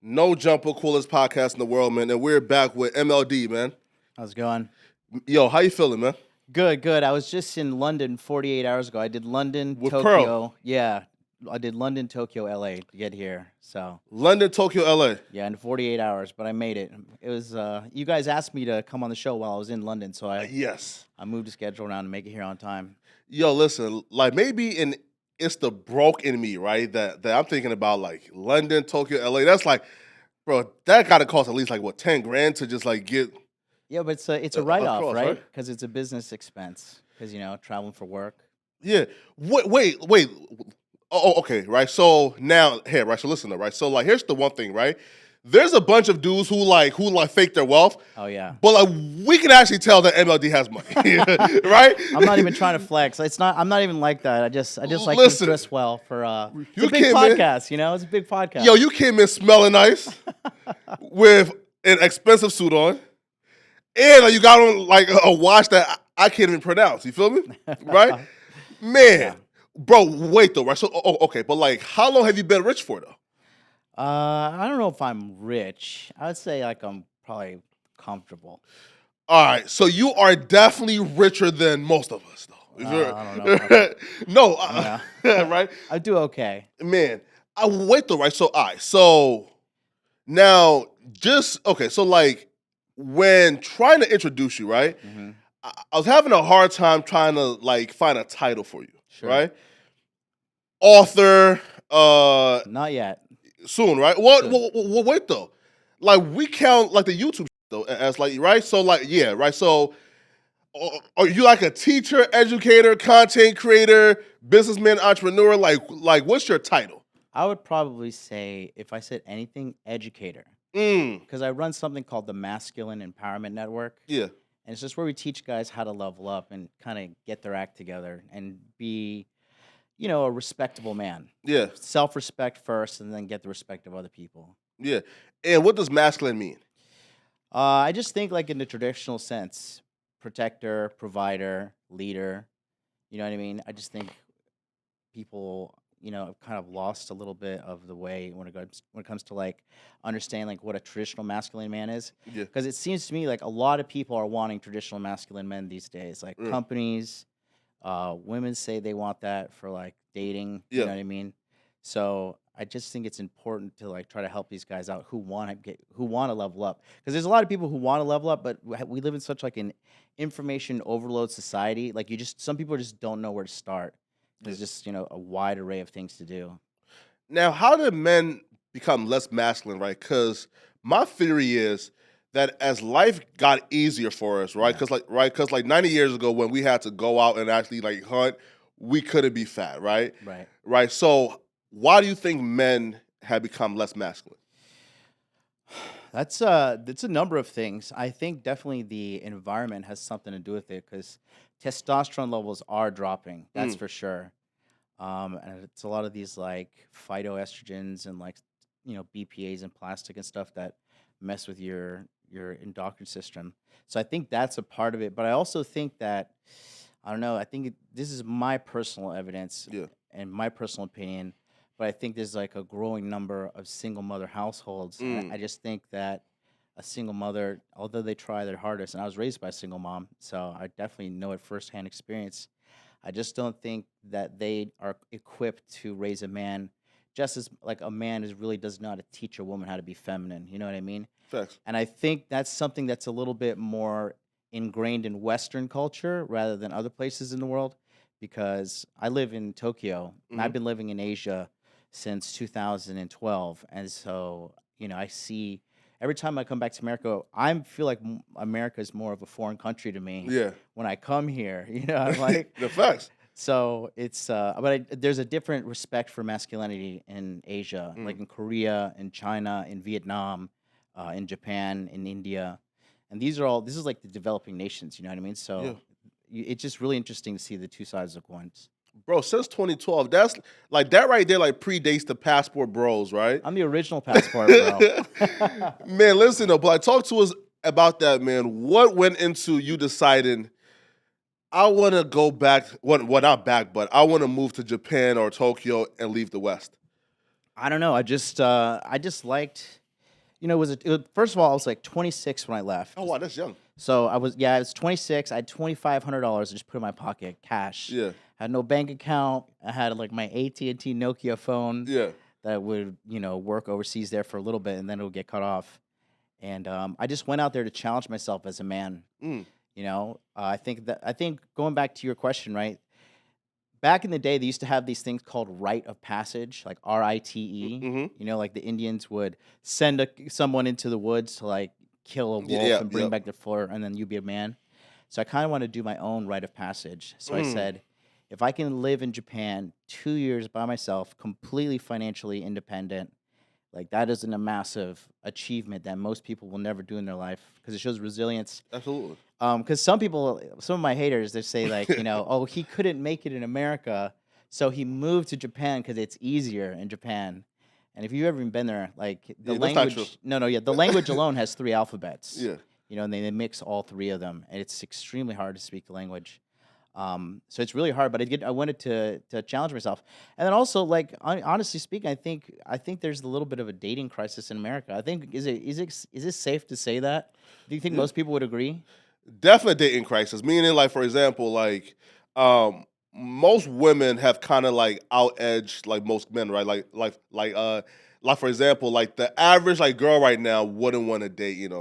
No Jumper, coolest podcast in the world, man. And we're back with MLD, man. How's it going? Yo, how you feeling, man? Good, good. I was just in London 48 hours ago. I did London, With Tokyo. Pearl. Yeah, I did London, Tokyo, LA to get here. So London, Tokyo, LA. yeah, in 48 hours, but I made it. It was you guys asked me to come on the show while I was in London, so Yes. I moved the schedule around to make it here on time. Yo, listen, like maybe it's the broke in me, right? That I'm thinking about like London, Tokyo, LA. That's like, bro, that gotta cost at least like what, 10 grand to just like get. Yeah, but it's a write off, across, right? Because it's a business expense. Because traveling for work. Yeah. Wait. Oh, okay, right. So now here, right. So listen, right. So like, here's the one thing, right? There's a bunch of dudes who fake their wealth. Oh yeah. But like, we can actually tell that MLD has money, right? I'm not even trying to flex. I'm not even like that. I just like Listen, to dress well for it's you a big came podcast. It's a big podcast. Yo, you came in smelling nice with an expensive suit on, and like, you got on like a watch that I can't even pronounce. You feel me? Right, man, Yeah. bro. Wait though, right? So, okay, but like, how long have you been rich for though? I don't know if I'm rich. I would say like I'm probably comfortable. All right, so you are definitely richer than most of us, though. I don't know about No, right, I do okay. man. I wait though, right? So, all right, so now just okay. So, like, when trying to introduce you, right? Hmm. I was having a hard time trying to like find a title for you, Sure. right? Author, Not yet. soon, right? Well, wait though. Like we count like the YouTube though as like right. So like yeah, right. So are you like a teacher, educator, content creator, businessman, entrepreneur? Like what's your title? I would probably say if I said anything, educator, Mm, because I run something called the Masculine Empowerment Network, yeah, and it's just where we teach guys how to level up and kind of get their act together and be, a respectable man. yeah, Self-respect first, and then get the respect of other people. yeah. And what does masculine mean? I just think like in the traditional sense, protector, provider, leader. You know what I mean? I just think people, have kind of lost a little bit of the way when it comes to like understanding like what a traditional masculine man is. Yeah, Because it seems to me like a lot of people are wanting traditional masculine men these days. Like Mm. companies, women say they want that for like dating. You Yeah. know what I mean? So I just think it's important to like try to help these guys out who want to level up. Because there's a lot of people who want to level up, but we live in such like an information overload society. Like some people just don't know where to start. There's just a wide array of things to do. Now, how did men become less masculine, right? Because my theory is that as life got easier for us, right? Yeah. Because like 90 years ago, when we had to go out and actually like hunt, we couldn't be fat, right? Right. Right. So, why do you think men have become less masculine? That's a number of things. I think definitely the environment has something to do with it because testosterone levels are dropping. That's for sure. And it's a lot of these like phytoestrogens and like BPA's and plastic and stuff that mess with your endocrine system. So I think that's a part of it. But I also think that I don't know. I think this is my personal evidence Yeah. and my personal opinion. But I think there's like a growing number of single mother households. And I just think that a single mother, although they try their hardest, and I was raised by a single mom, so I definitely know it firsthand experience. I just don't think that they are equipped to raise a man just as like a man really does not teach a woman how to be feminine. You know what I mean? Facts. And I think that's something that's a little bit more ingrained in Western culture rather than other places in the world. Because I live in Tokyo, and I've been living in Asia since 2012, and so I see every time I come back to America, I feel like America is more of a foreign country to me. Yeah. When I come here, I'm like, The facts. so it's there's a different respect for masculinity in Asia, like in Korea, in China, in Vietnam, in Japan, in India, and this is like the developing nations. You know what I mean? So it's just really interesting to see the two sides of coins. Bro, since 2012, that's like that right there, like predates the passport bros, right? I'm the original passport, bro. Man, listen though, but talk to us about that, man. What went into you deciding I want to go back? Well, not back, but I want to move to Japan or Tokyo and leave the West. I don't know. I just liked First of all, I was like 26 when I left. Oh wow, that's young. So I was 26. I had $2,500 to just put in my pocket, cash. Yeah. I had no bank account. I had like my AT&T Nokia phone. Yeah. That would work overseas there for a little bit, and then it would get cut off. And I just went out there to challenge myself as a man. I think going back to your question, right? Back in the day, they used to have these things called rite of passage, like RITE. Mm-hmm. Like the Indians would send someone into the woods to like kill a wolf and bring back the fur, and then you'd be a man. So I kind of want to do my own rite of passage. So I said, if I can live in Japan 2 years by myself, completely financially independent, like that isn't a massive achievement that most people will never do in their life because it shows resilience. Absolutely. Because some of my haters, they say like, oh, he couldn't make it in America, so he moved to Japan because it's easier in Japan. And if you've ever been there, like the language, the language alone has 3 alphabets. Yeah. And they mix all 3 of them, and it's extremely hard to speak the language. So it's really hard, but I wanted to challenge myself. And then also, like, honestly speaking, I think there's a little bit of a dating crisis in America. I think is it safe to say that? Do you think most people would agree? Definitely dating crisis. Meaning, like, for example, like most women have kind of like out-edged like most men, right? Like for example, like the average like girl right now wouldn't want to date,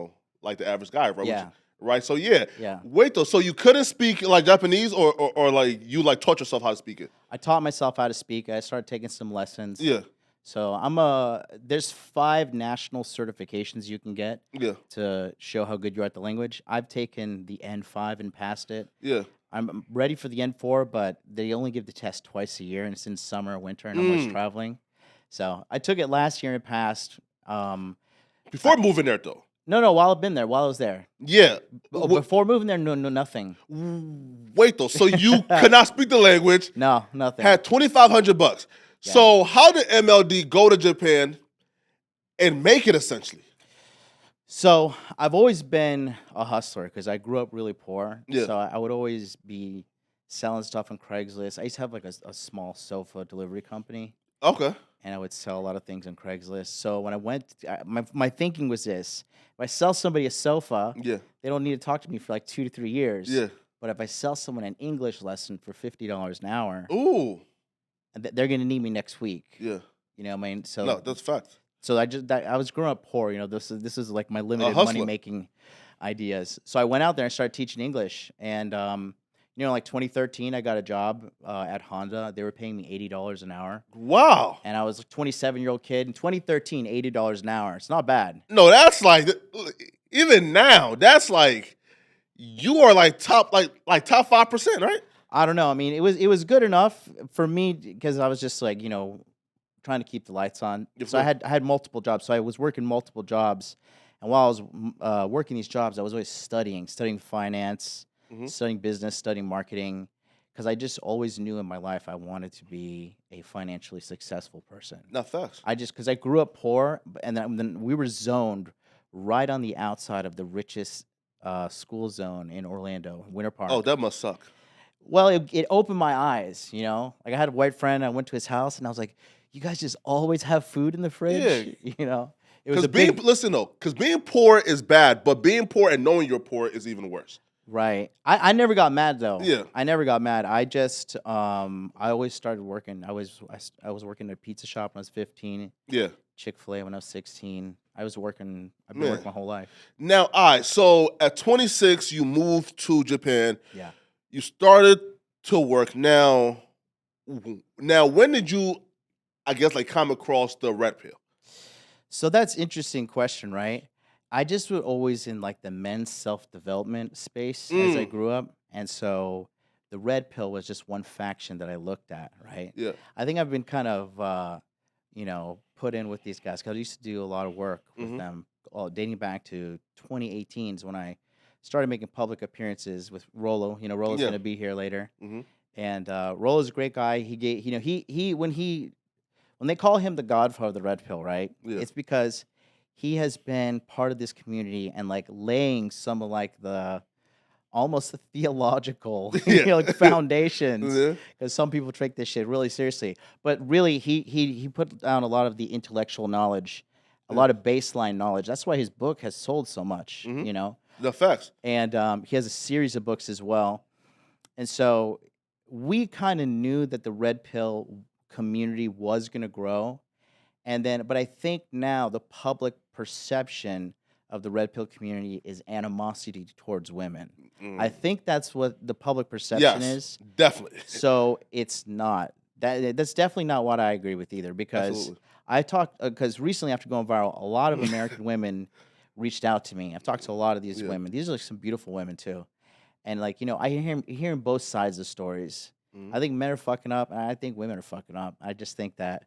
like the average guy, right? Yeah. Right. So yeah. Yeah. Wait though. So you couldn't speak like Japanese, or like you like taught yourself how to speak it? I taught myself how to speak. I started taking some lessons. Yeah. So there's 5 national certifications you can get to show how good you are at the language. I've taken the N5 and passed it. Yeah. I'm ready for the N4, but they only give the test twice a year, and it's in summer or winter, and I'm always traveling. So I took it last year and passed. Before moving there, though. No, while I was there. Yeah. Before moving there, no, nothing. Wait, though. So you could not speak the language. No, nothing. Had $2,500. Yeah. So how did MLD go to Japan and make it essentially? So I've always been a hustler because I grew up really poor. Yeah. So I would always be selling stuff on Craigslist. I used to have like a small sofa delivery company. Okay. And I would sell a lot of things on Craigslist. So when I went, my thinking was this: if I sell somebody a sofa, they don't need to talk to me for like 2 to 3 years. Yeah. But if I sell someone an English lesson for $50 an hour, ooh, they're gonna need me next week. Yeah. I mean, so no, that's fact. So I was growing up poor. This is like my limited money making ideas. So I went out there and started teaching English, and like 2013, I got a job at Honda. They were paying me $80 an hour. Wow. And I was a 27-year-old kid. In 2013, $80 an hour. It's not bad. No, that's like, even now, that's like, you are like top 5%, right? I don't know. I mean, it was good enough for me because I was just like, trying to keep the lights on. So I had multiple jobs. So I was working multiple jobs. And while I was working these jobs, I was always studying finance, studying business, studying marketing, because I just always knew in my life I wanted to be a financially successful person. Not fast. Because I grew up poor, and then we were zoned right on the outside of the richest school zone in Orlando, Winter Park. Oh, that must suck. Well, it opened my eyes, Like I had a white friend, I went to his house, and I was like, you guys just always have food in the fridge? Yeah. It was because being poor is bad, but being poor and knowing you're poor is even worse. Right. I never got mad though. Yeah. I never got mad. I just I always started working. I was working at a pizza shop when I was 15. Yeah. Chick-fil-A when I was 16. I've been working my whole life. Now, all right, so at 26 you moved to Japan. Yeah. You started to work. Now when did you, I guess, like come across the red pill? So that's an interesting question, right? I just was always in like the men's self-development space as I grew up. And so the red pill was just one faction that I looked at, right? Yeah. I think I've been kind of, put in with these guys because I used to do a lot of work with them, dating back to 2018 is when I started making public appearances with Rolo. Rolo's going to be here later. And Rolo's a great guy. He when they call him the godfather of the red pill, right? Yeah. It's because he has been part of this community and like laying some of like the almost the theological foundations, because some people take this shit really seriously. But really, he put down a lot of the intellectual knowledge a lot of baseline knowledge. That's why his book has sold so much, you know? The facts. And he has a series of books as well. And so we kind of knew that the red pill community was going to grow. And then, but I think now the public perception of the red pill community is animosity towards women. I think that's what the public perception is. Definitely. So it's not. That's definitely not what I agree with either, because Absolutely. I talked, because recently after going viral, a lot of American women reached out to me. I've talked to a lot of these women. These are like some beautiful women too. And like, you know, I hearing both sides of stories. I think men are fucking up, and I think women are fucking up. I just think that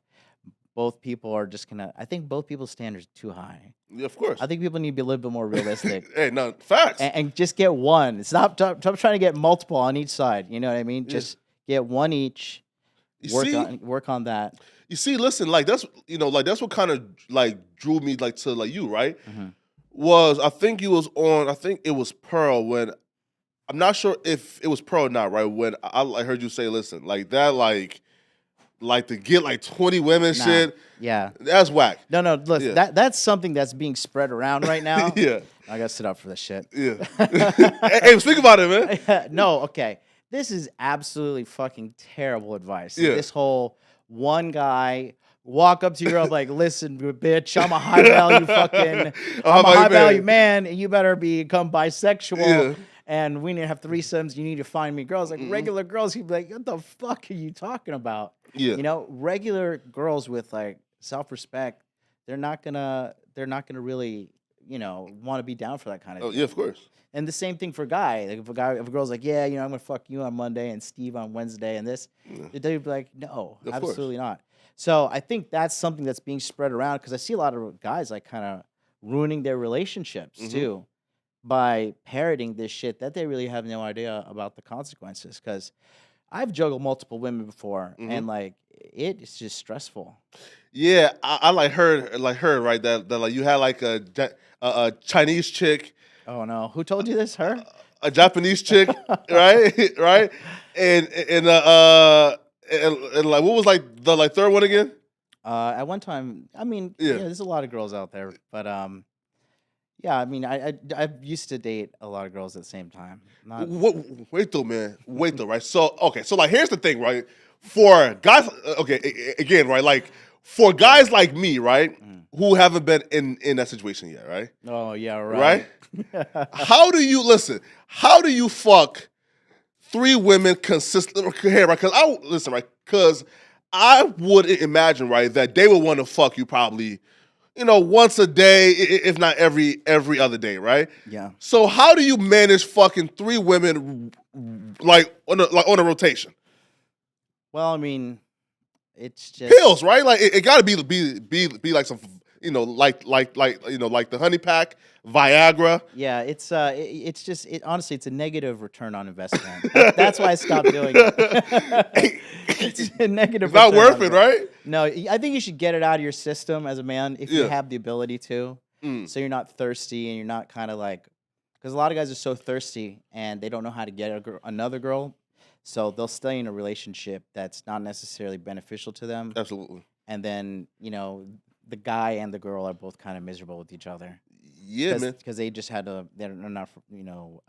both people are just gonna. I think both people's standards are too high. Yeah, of course. I think people need to be a little bit more realistic. Hey, no, facts. And just get one. Stop trying to get multiple on each side. You know what I mean? Just get one each. Work on that. You see, listen, like that's that's what kind of like drew me like to like you, right? Was I think it was Pearl when I'm not sure if it was Pearl or not, right? When I heard you say, listen, like that, like to get like 20 women shit. Yeah. That's whack. No, look, that's something that's being spread around right now. Yeah. I gotta sit up for this shit. Yeah. Hey, speak about it, man. No, okay. This is absolutely fucking terrible advice. Yeah. This whole one guy walk up to your girl like, listen, bitch, I'm a high value I'm a high value man, and you better become bisexual. Yeah. And we need to have threesomes. You need to find me girls. Like regular girls, you'd be like, what the fuck are you talking about? Yeah. You know, regular girls with like self-respect, they're not gonna really, you know, want to be down for that kind of thing. Yeah, of course. And the same thing for a guy. Like if a girl's like, yeah, you know, I'm gonna fuck you on Monday and Steve on Wednesday and this, they'd be like, no, absolutely not. So I think that's something that's being spread around, because I see a lot of guys like kind of ruining their relationships too by parroting this shit that they really have no idea about the consequences. Because I've juggled multiple women before, and like it's just stressful. Yeah, I heard right that like you had like a Chinese chick. Oh no, who told you this? Her? A Japanese chick, right? Right? And like what was like the third one again? At one time, I mean, yeah, there's a lot of girls out there, but yeah, I mean, I used to date a lot of girls at the same time. Wait though, man. Wait though, right? So okay, so like here's the thing, right? For guys, okay, again, right? Like for guys like me, right, who haven't been in that situation yet, right? Oh yeah, right. Right? How do you fuck 3 women consistently? Right? Because I would imagine, right, that they would want to fuck you probably, you know, once a day, if not every other day, right? Yeah. So how do you manage fucking 3 women like on a rotation? Well, I mean, it's just Pills, right? Like it got to be like some, you know, like the honey pack, Viagra. Yeah, it's honestly, it's a negative return on investment. That's why I stopped doing it. It's a negative. It's not worth it, right? No, I think you should get it out of your system as a man if you have the ability to. So you're not thirsty and you're not kind of like, because a lot of guys are so thirsty and they don't know how to get another girl, so they'll stay in a relationship that's not necessarily beneficial to them. Absolutely. And then, you know, the guy and the girl are both kind of miserable with each other. Yeah, man. Because they just they're not, you know,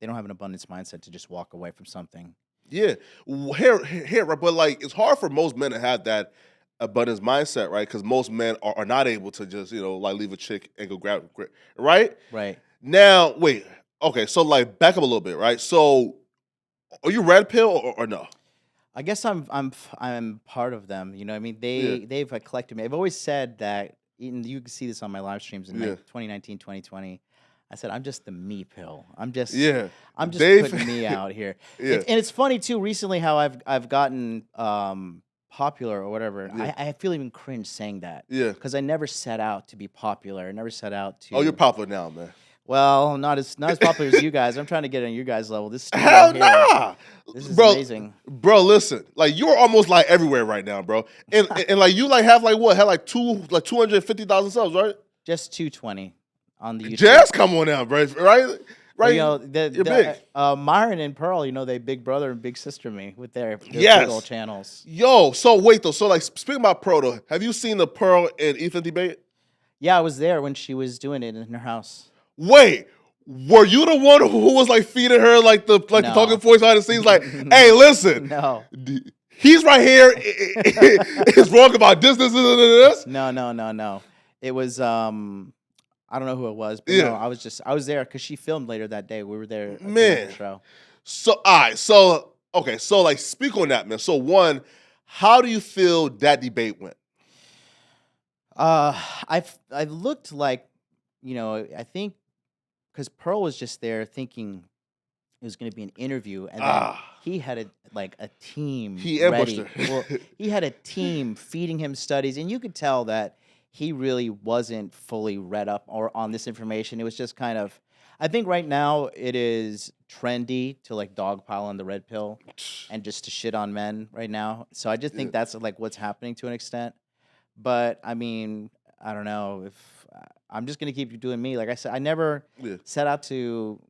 they don't have an abundance mindset to just walk away from something. Yeah, here, right? But like, it's hard for most men to have that abundance mindset, right? Because most men are not able to just, you know, like leave a chick and go grab, right? Right. Now, wait, okay, so like back up a little bit, right? So, are you red pill or no? I guess I'm part of them. You know what I mean? They've collected me. I've always said that, and you can see this on my live streams in 2019, 2020. I said, I'm just the me pill. I'm just putting me out here. And it's funny too, recently how I've gotten popular or whatever. I feel even cringe saying that. Yeah. Because I never set out to be popular. I never set out to. Oh, you're popular now, man. Well, not as popular as you guys. I'm trying to get on you guys' level. This hell nah. This is amazing. Bro, listen. Like you're almost like everywhere right now, bro. And like you like have like what? Have like 250,000 subs, right? Just 220 on the YouTube. Just come on now, bro. Right? Right. You know, you're big. Myron and Pearl, you know, they big brother and big sister me with their big old channels. Yo, so wait though. So like speaking about Pearl though, have you seen the Pearl and Ethan debate? Yeah, I was there when she was doing it in her house. Wait, were you the one who was like feeding her like the No. talking voice behind the scenes? Like, hey, listen, No. he's right here. It's wrong about this. No. It was I don't know who it was, but Yeah. no, I was there because she filmed later that day. We were there at Man. the show. So, all right. So, okay. So, like, speak on that, man. So, one, how do you feel that debate went? I've looked like, I think because Pearl was just there thinking it was going to be an interview, and then he had a team. He ambushed ready. her. Well, he had a team feeding him studies, and you could tell that he really wasn't fully read up or on this information. It was just kind of, I think right now it is trendy to like dogpile on the red pill and just to shit on men right now. So I just think that's like what's happening to an extent. But I mean, I don't know if I'm just gonna keep doing me. Like I said, I never set out to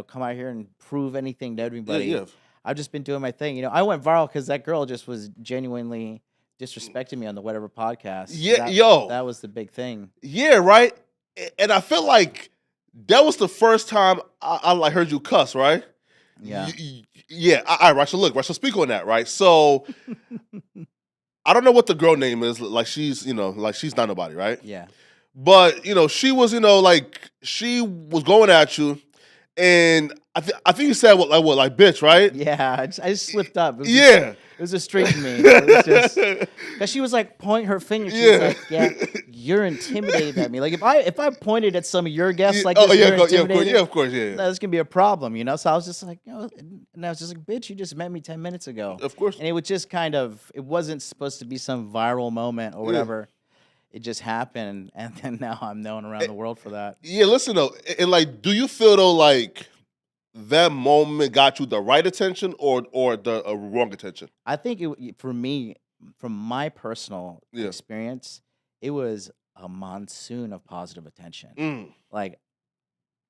come out here and prove anything to everybody. Yeah. I've just been doing my thing. I went viral because that girl just was genuinely disrespecting me on the whatever podcast. Yeah, that was the big thing. Yeah, right. And I feel like that was the first time I like heard you cuss, right? Yeah. Yeah. All right, right. So look, right. So speak on that, right? So I don't know what the girl name is. Like she's not nobody, right? Yeah. But she was, like she was going at you, and I think you said like bitch, right? Yeah, I just slipped up. It was a streak to me. It was just because she was like pointing her finger. She was like, "Yeah, you're intimidated at me." Like if I pointed at some of your guests like this, of course, that's gonna be a problem, So I was just like, and I was just like, "Bitch, you just met me 10 minutes ago." Of course. And it was just it wasn't supposed to be some viral moment or whatever. It just happened, and then now I'm known around the world for that. Yeah, listen though, and like, do you feel though like that moment got you the right attention or the wrong attention? I think for me, from my personal experience, it was a monsoon of positive attention. Like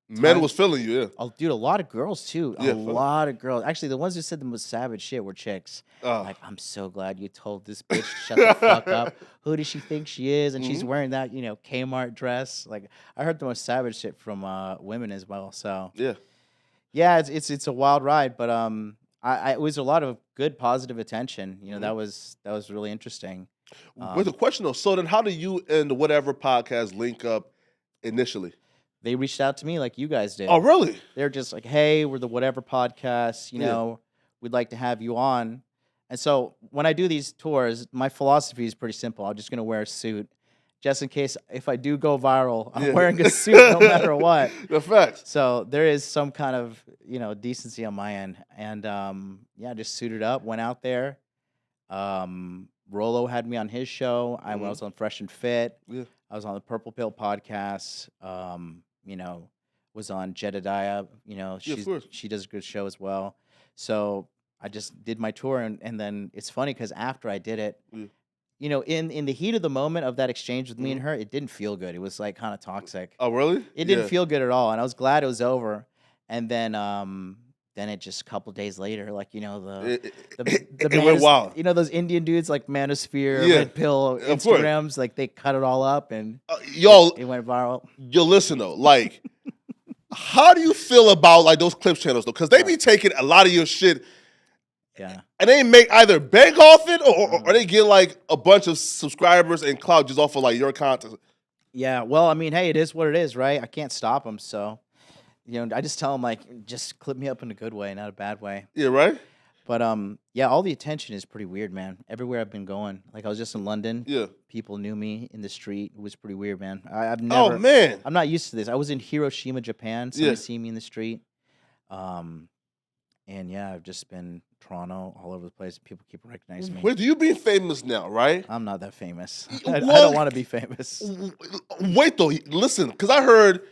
men was feeling you, yeah. Oh, dude, a lot of girls too. A lot of girls. Actually, the ones who said the most savage shit were chicks. Like, I'm so glad you told this bitch to shut the fuck up. Who does she think she is? And she's wearing that, Kmart dress. Like, I heard the most savage shit from women as well. So yeah, it's a wild ride, but it was a lot of good positive attention. That was really interesting. With the question though, so then how do you and the whatever podcast link up initially? They reached out to me like you guys did. Oh, really? They're just like, hey, we're the whatever podcast, we'd like to have you on. And so when I do these tours, my philosophy is pretty simple. I'm just going to wear a suit just in case if I do go viral, I'm wearing a suit no matter what. The facts. So there is some kind of, decency on my end. And just suited up, went out there. Rolo had me on his show. I was on Fresh and Fit. Yeah. I was on the Purple Pill podcast. Was on Jedediah. She does a good show as well. So I just did my tour, and then it's funny because after I did it, in the heat of the moment of that exchange with me and her, it didn't feel good. It was like kind of toxic. Oh, really? It didn't feel good at all, and I was glad it was over. And then it just a couple days later, like it went wild. Those Indian dudes like Manosphere, Red Pill Instagrams, like they cut it all up and it went viral. Yo, listen though, like, how do you feel about like those clips channels though? Because they be taking a lot of your shit, and they make either bank off it or they get like a bunch of subscribers and clout just off of like your content. Yeah, well, I mean, hey, it is what it is, right? I can't stop them, so. I just tell them, like, just clip me up in a good way, not a bad way. Yeah, right? But, all the attention is pretty weird, man. Everywhere I've been going. Like, I was just in London. Yeah. People knew me in the street. It was pretty weird, man. I've never... Oh, man. I'm not used to this. I was in Hiroshima, Japan. Somebody see me in the street. And, I've just been Toronto, all over the place. People keep recognizing me. Wait, you being famous now, right? I'm not that famous. I don't want to be famous. Wait, though. Listen, because I heard...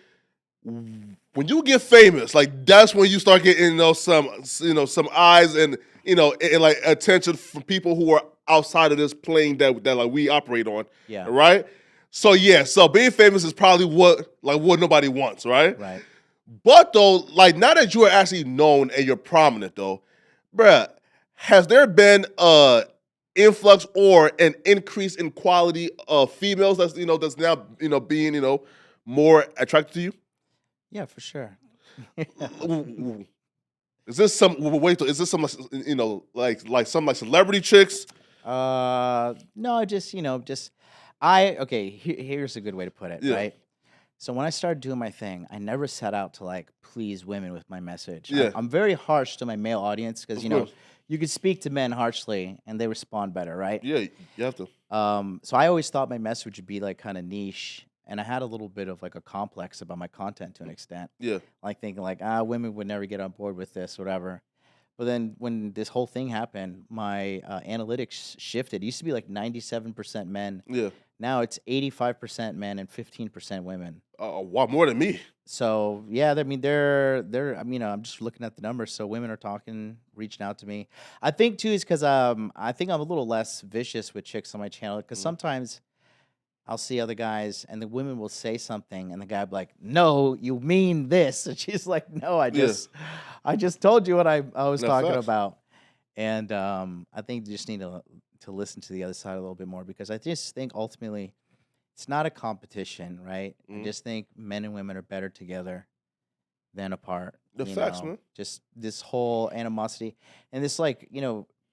When you get famous, like that's when you start getting some eyes and and like attention from people who are outside of this plane that like we operate on. Yeah. Right? So so being famous is probably what nobody wants, right? Right. But though, like now that you are actually known and you're prominent though, bruh, has there been influx or an increase in quality of females that's that's now being more attracted to you? Yeah, for sure. Is this some wait? Is this some like some like celebrity chicks? No, just I okay. Here's a good way to put it, Yeah, right? So when I started doing my thing, I never set out to like please women with my message. yeah, I'm very harsh to my male audience because of course. you can speak to men harshly and they respond better, right? Yeah, you have to. So I always thought my message would be like kind of niche, and I had a little bit of like a complex about my content to an extent, Yeah, like thinking like women would never get on board with this, whatever. But then when this whole thing happened, my analytics shifted. It used to be like 97% men. yeah. Now it's 85% men and 15% women. Wow, more than me. So yeah, I mean they're I mean I'm just looking at the numbers. So women are talking, reaching out to me. I think too is because I think I'm a little less vicious with chicks on my channel because sometimes I'll see other guys and the women will say something and the guy will be like, "No, you mean this," and she's like, "No, Yeah, I just told you what I was no talking facts. about." And I think you just need to listen to the other side a little bit more because I just think ultimately it's not a competition, right? I Mhm. just think men and women are better together than apart. The facts, man. Just this whole animosity and this like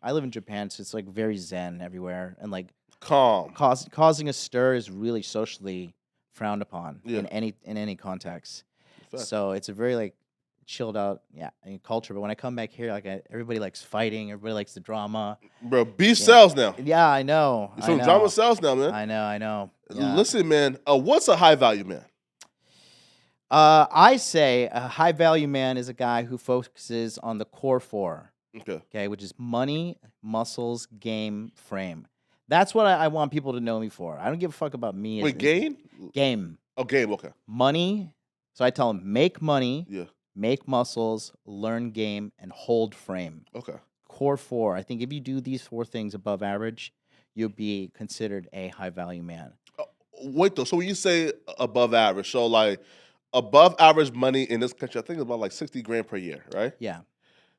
I live in Japan, so it's like very zen everywhere, and like Calm. causing a stir is really socially frowned upon Yeah, in any context. the facts. So it's a very like chilled out culture. But when I come back here, like everybody likes fighting, everybody likes the drama. Bro, beef Yeah, sells now. yeah, I know, I Some drama know, sells now, man. I know. Yeah. Listen, man. What's a high value man? I say a high value man is a guy who focuses on the core four, Okay. okay, which is money, muscles, game, frame. That's what I want people to know me for. I don't give a fuck about me. Wait, gain? Game, Oh, game. Okay. money. So I tell them make money, Yeah. make muscles, learn game, and hold frame. Okay. Core four. I think if you do these four things above average, you'll be considered a high value man. Wait though. So when you say above average, so like above average money in this country, I think it's about like 60 grand per year, right? Yeah.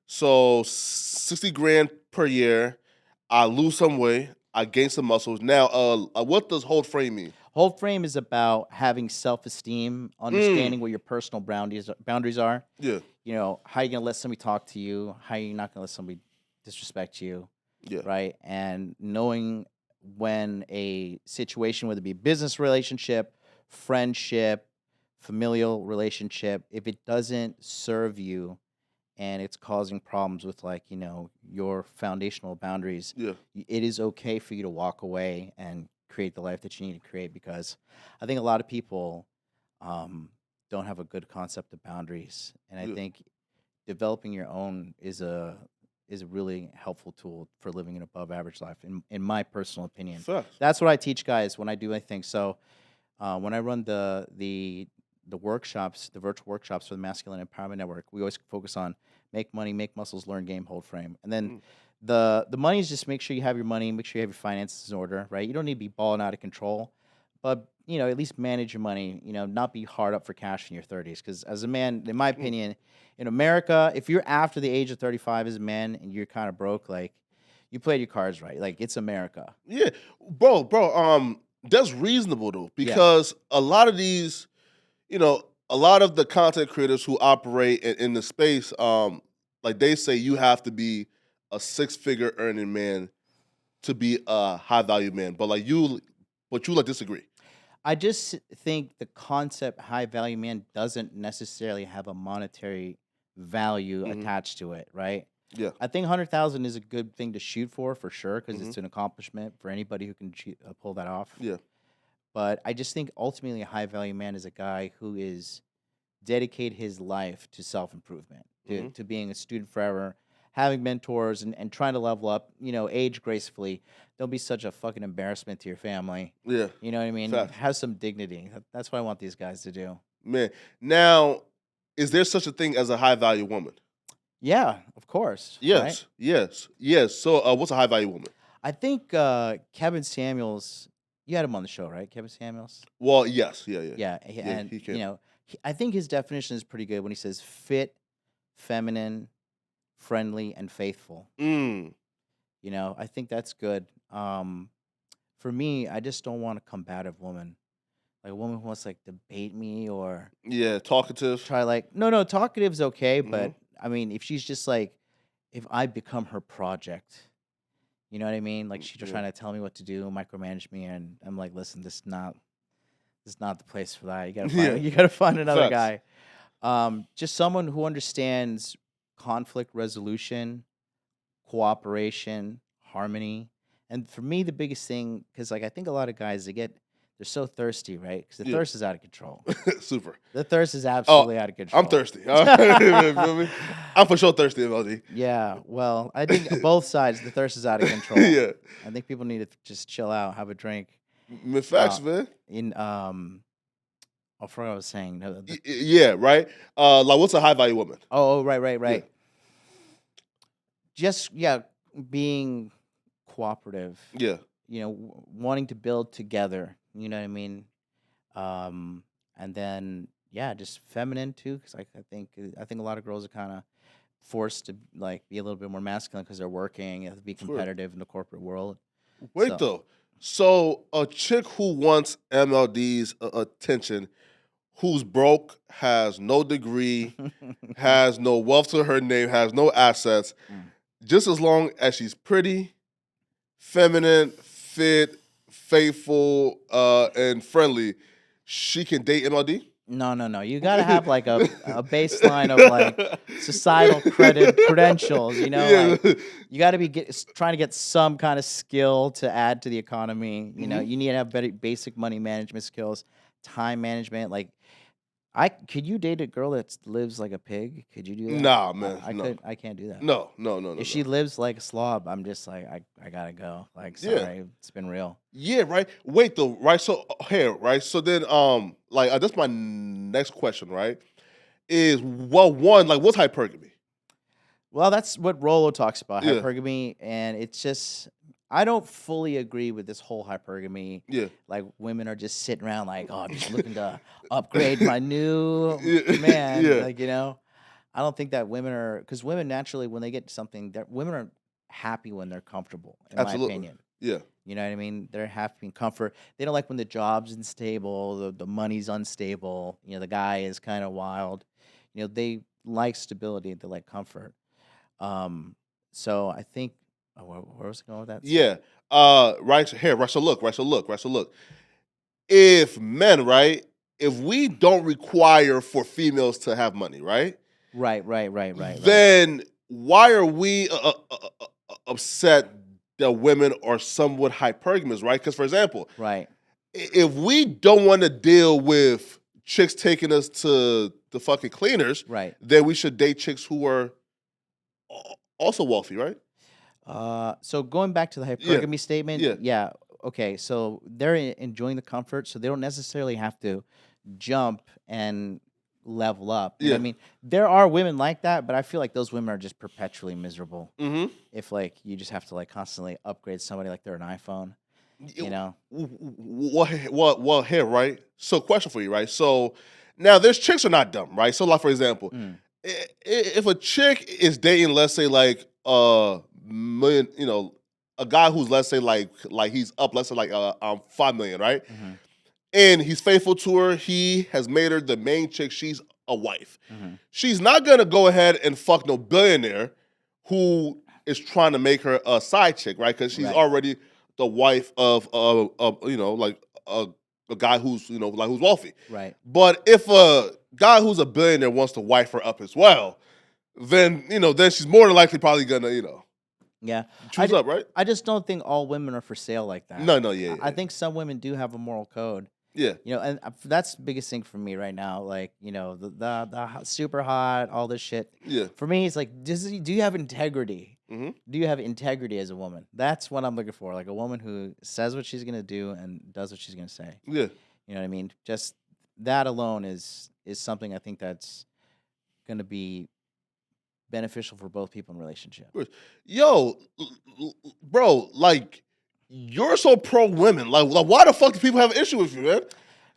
So 60 grand per year. I lose some weight. I gain some muscles. Now, what does hold frame mean? Hold frame is about having self esteem, Mm. understanding what your personal boundaries are. Yeah. How you gonna let somebody talk to you, how you not gonna let somebody disrespect you, Yeah. right? And knowing when a situation, whether it be business relationship, friendship, familial relationship, if it doesn't serve you and it's causing problems with like, your foundational boundaries, Yeah. it is okay for you to walk away and create the life that you need to create because I think a lot of people um, don't have a good concept of boundaries. And I Yeah. think developing your own is a really helpful tool for living an above average life in my personal opinion. Facts. That's what I teach guys when I do anything. So when I run the workshops, the virtual workshops for the Masculine Empowerment Network, we always focus on make money, make muscles, learn game, hold frame. And then Mm. the money is just make sure you have your money, make sure you have your finances in order, right? You don't need to be balling out of control, but at least manage your money, not be hard up for cash in your 30s. Because as a man, in my opinion, in America, if you're after the age of 35 as a man and you're kind of broke, like you played your cards right. Like it's America. Yeah, bro. That's reasonable though Yeah. because a lot of these, a lot of the content creators who operate in the space, like they say, you have to be a six-figure earning man to be a high value man. But you like disagree. I just think the concept high value man doesn't necessarily have a monetary value Hmm. attached to it, right? Yeah. I think 100,000 is a good thing to shoot for sure, because Hmm. it's an accomplishment for anybody who can pull that off. Yeah. But I just think ultimately a high value man is a guy who is dedicate his life to self improvement, Hmm. to being a student forever, having mentors and trying to level up, age gracefully. Don't be such a fucking embarrassment to your family. Yeah. You know what I mean? Facts. Have some dignity. That's what I want these guys to do. Man. Now, is there such a thing as a high value woman? Yeah, of course. Right? Yes. Yes. Yes. So, what's a high value woman? I think Kevin Samuels, you had him on the show, right? Kevin Samuels? Well, yes. Yeah. Yeah. Yeah. Yeah, And, he can. I think his definition is pretty good when he says fit, feminine, friendly, and faithful. Mm. I think that's good. For me, I just don't want a combative woman, like a woman who wants to like debate me or Yeah, talkative. try like no talkative's okay, Hmm. but I mean if she's just like if I become her project, you know what I mean? Like she's just Yeah. trying to tell me what to do, micromanage me, and I'm like, listen, this is not the place for that. You gotta Yeah. find you gotta find another Facts. guy. Just someone who understands conflict resolution, cooperation, harmony. And for me, the biggest thing, because like I think a lot of guys they're so thirsty, right? Because the Yeah. thirst is out of control. Super. The thirst is Oh, absolutely out of I'm control. thirsty. You feel me? I'm for sure thirsty, MLD. Yeah, well, I think both sides, the thirst is out of control. Yeah. I think people need to just chill out, have a drink. Facts, man. I forgot what I was saying. No, Yeah, right. Like, what's a high value woman? right. Just being cooperative. Yeah. Wanting to build together. You know what I mean? And then just feminine too, because I think a lot of girls are kind of forced to like be a little bit more masculine because they're working, have to be Sure. competitive in the corporate world. Wait So- though. So a chick who wants MLD's attention, who's broke, has no degree, has no wealth to her name, has no assets, Mm. just as long as she's pretty, feminine, fit, faithful, and friendly, she can date MLD? No. You gotta have like a baseline of like societal credentials. Yeah. Like you gotta be trying to get some kind of skill to add to the economy. You need to have better basic money management skills, time management. Like, could you date a girl that lives like a pig? Could you do that? Nah, man. No. I can't do that. No. If she lives like a slob, I'm just like I gotta go. Like, Yeah. sorry, it's been real. Yeah, right. Wait though, right? So here, right? So then like that's my next question, right? Is one, like what's hypergamy? Well, that's what Rollo talks about, Yeah. hypergamy, and it's just I don't fully agree with this whole hypergamy. Yeah. Like women are just sitting around like, oh, I'm just looking to upgrade my new Yeah. man. Yeah. Like, I don't think that women are because women naturally when they get something that women are happy when they're comfortable, in Absolutely. my opinion. Yeah. You know what I mean? They're happy in comfort. They don't like when the job's unstable, the money's unstable. The guy is kind of wild. They like stability. They like comfort. So I think, where was I going with that? Yeah. Right here, right. So look. If men, right, if we don't require for females to have money, right? Right. Then why are we upset that women are somewhat hypergamous, right? Because, for example, Right. if we don't want to deal with chicks taking us to the fucking cleaners, Right. then we should date chicks who are also wealthy, right? So going back to the hypergamy statement, Yeah. okay. So they're enjoying the comfort, so they don't necessarily have to jump and level up. You know what I Yeah. mean? There are women like that, but I feel like those women are just perpetually miserable. Mm-hmm. If like you just have to like constantly upgrade somebody like they're an iPhone, Well, here, right? So, question for you, right? So, now there's chicks are not dumb, right? So, like for example, if a chick is dating, let's say, like million, a guy who's let's say like he's up, let's say like 5 million, right? Mm-hmm. And he's faithful to her. He has made her the main chick. She's a wife. Mm-hmm. She's not gonna go ahead and fuck no billionaire who is trying to make her a side chick, right? Because she's Right. already the wife of like a guy who's like who's wealthy. Right. But if a guy who's a billionaire wants to wife her up as well, then then she's more than likely probably gonna Yeah. choose up, right? I just don't think all women are for sale like that. No, yeah. I think some women do have a moral code. Yeah. And that's the biggest thing for me right now. Like, the super hot, all this shit. Yeah. For me, it's like, do you have integrity? Mm-hmm. Do you have integrity as a woman? That's what I'm looking for. Like a woman who says what she's gonna do and does what she's gonna say. Yeah. You know what I mean? Just that alone is something I think that's gonna be beneficial for both people in a relationship. Yo, bro, like you're so pro women. Like why the fuck do people have an issue with you, man?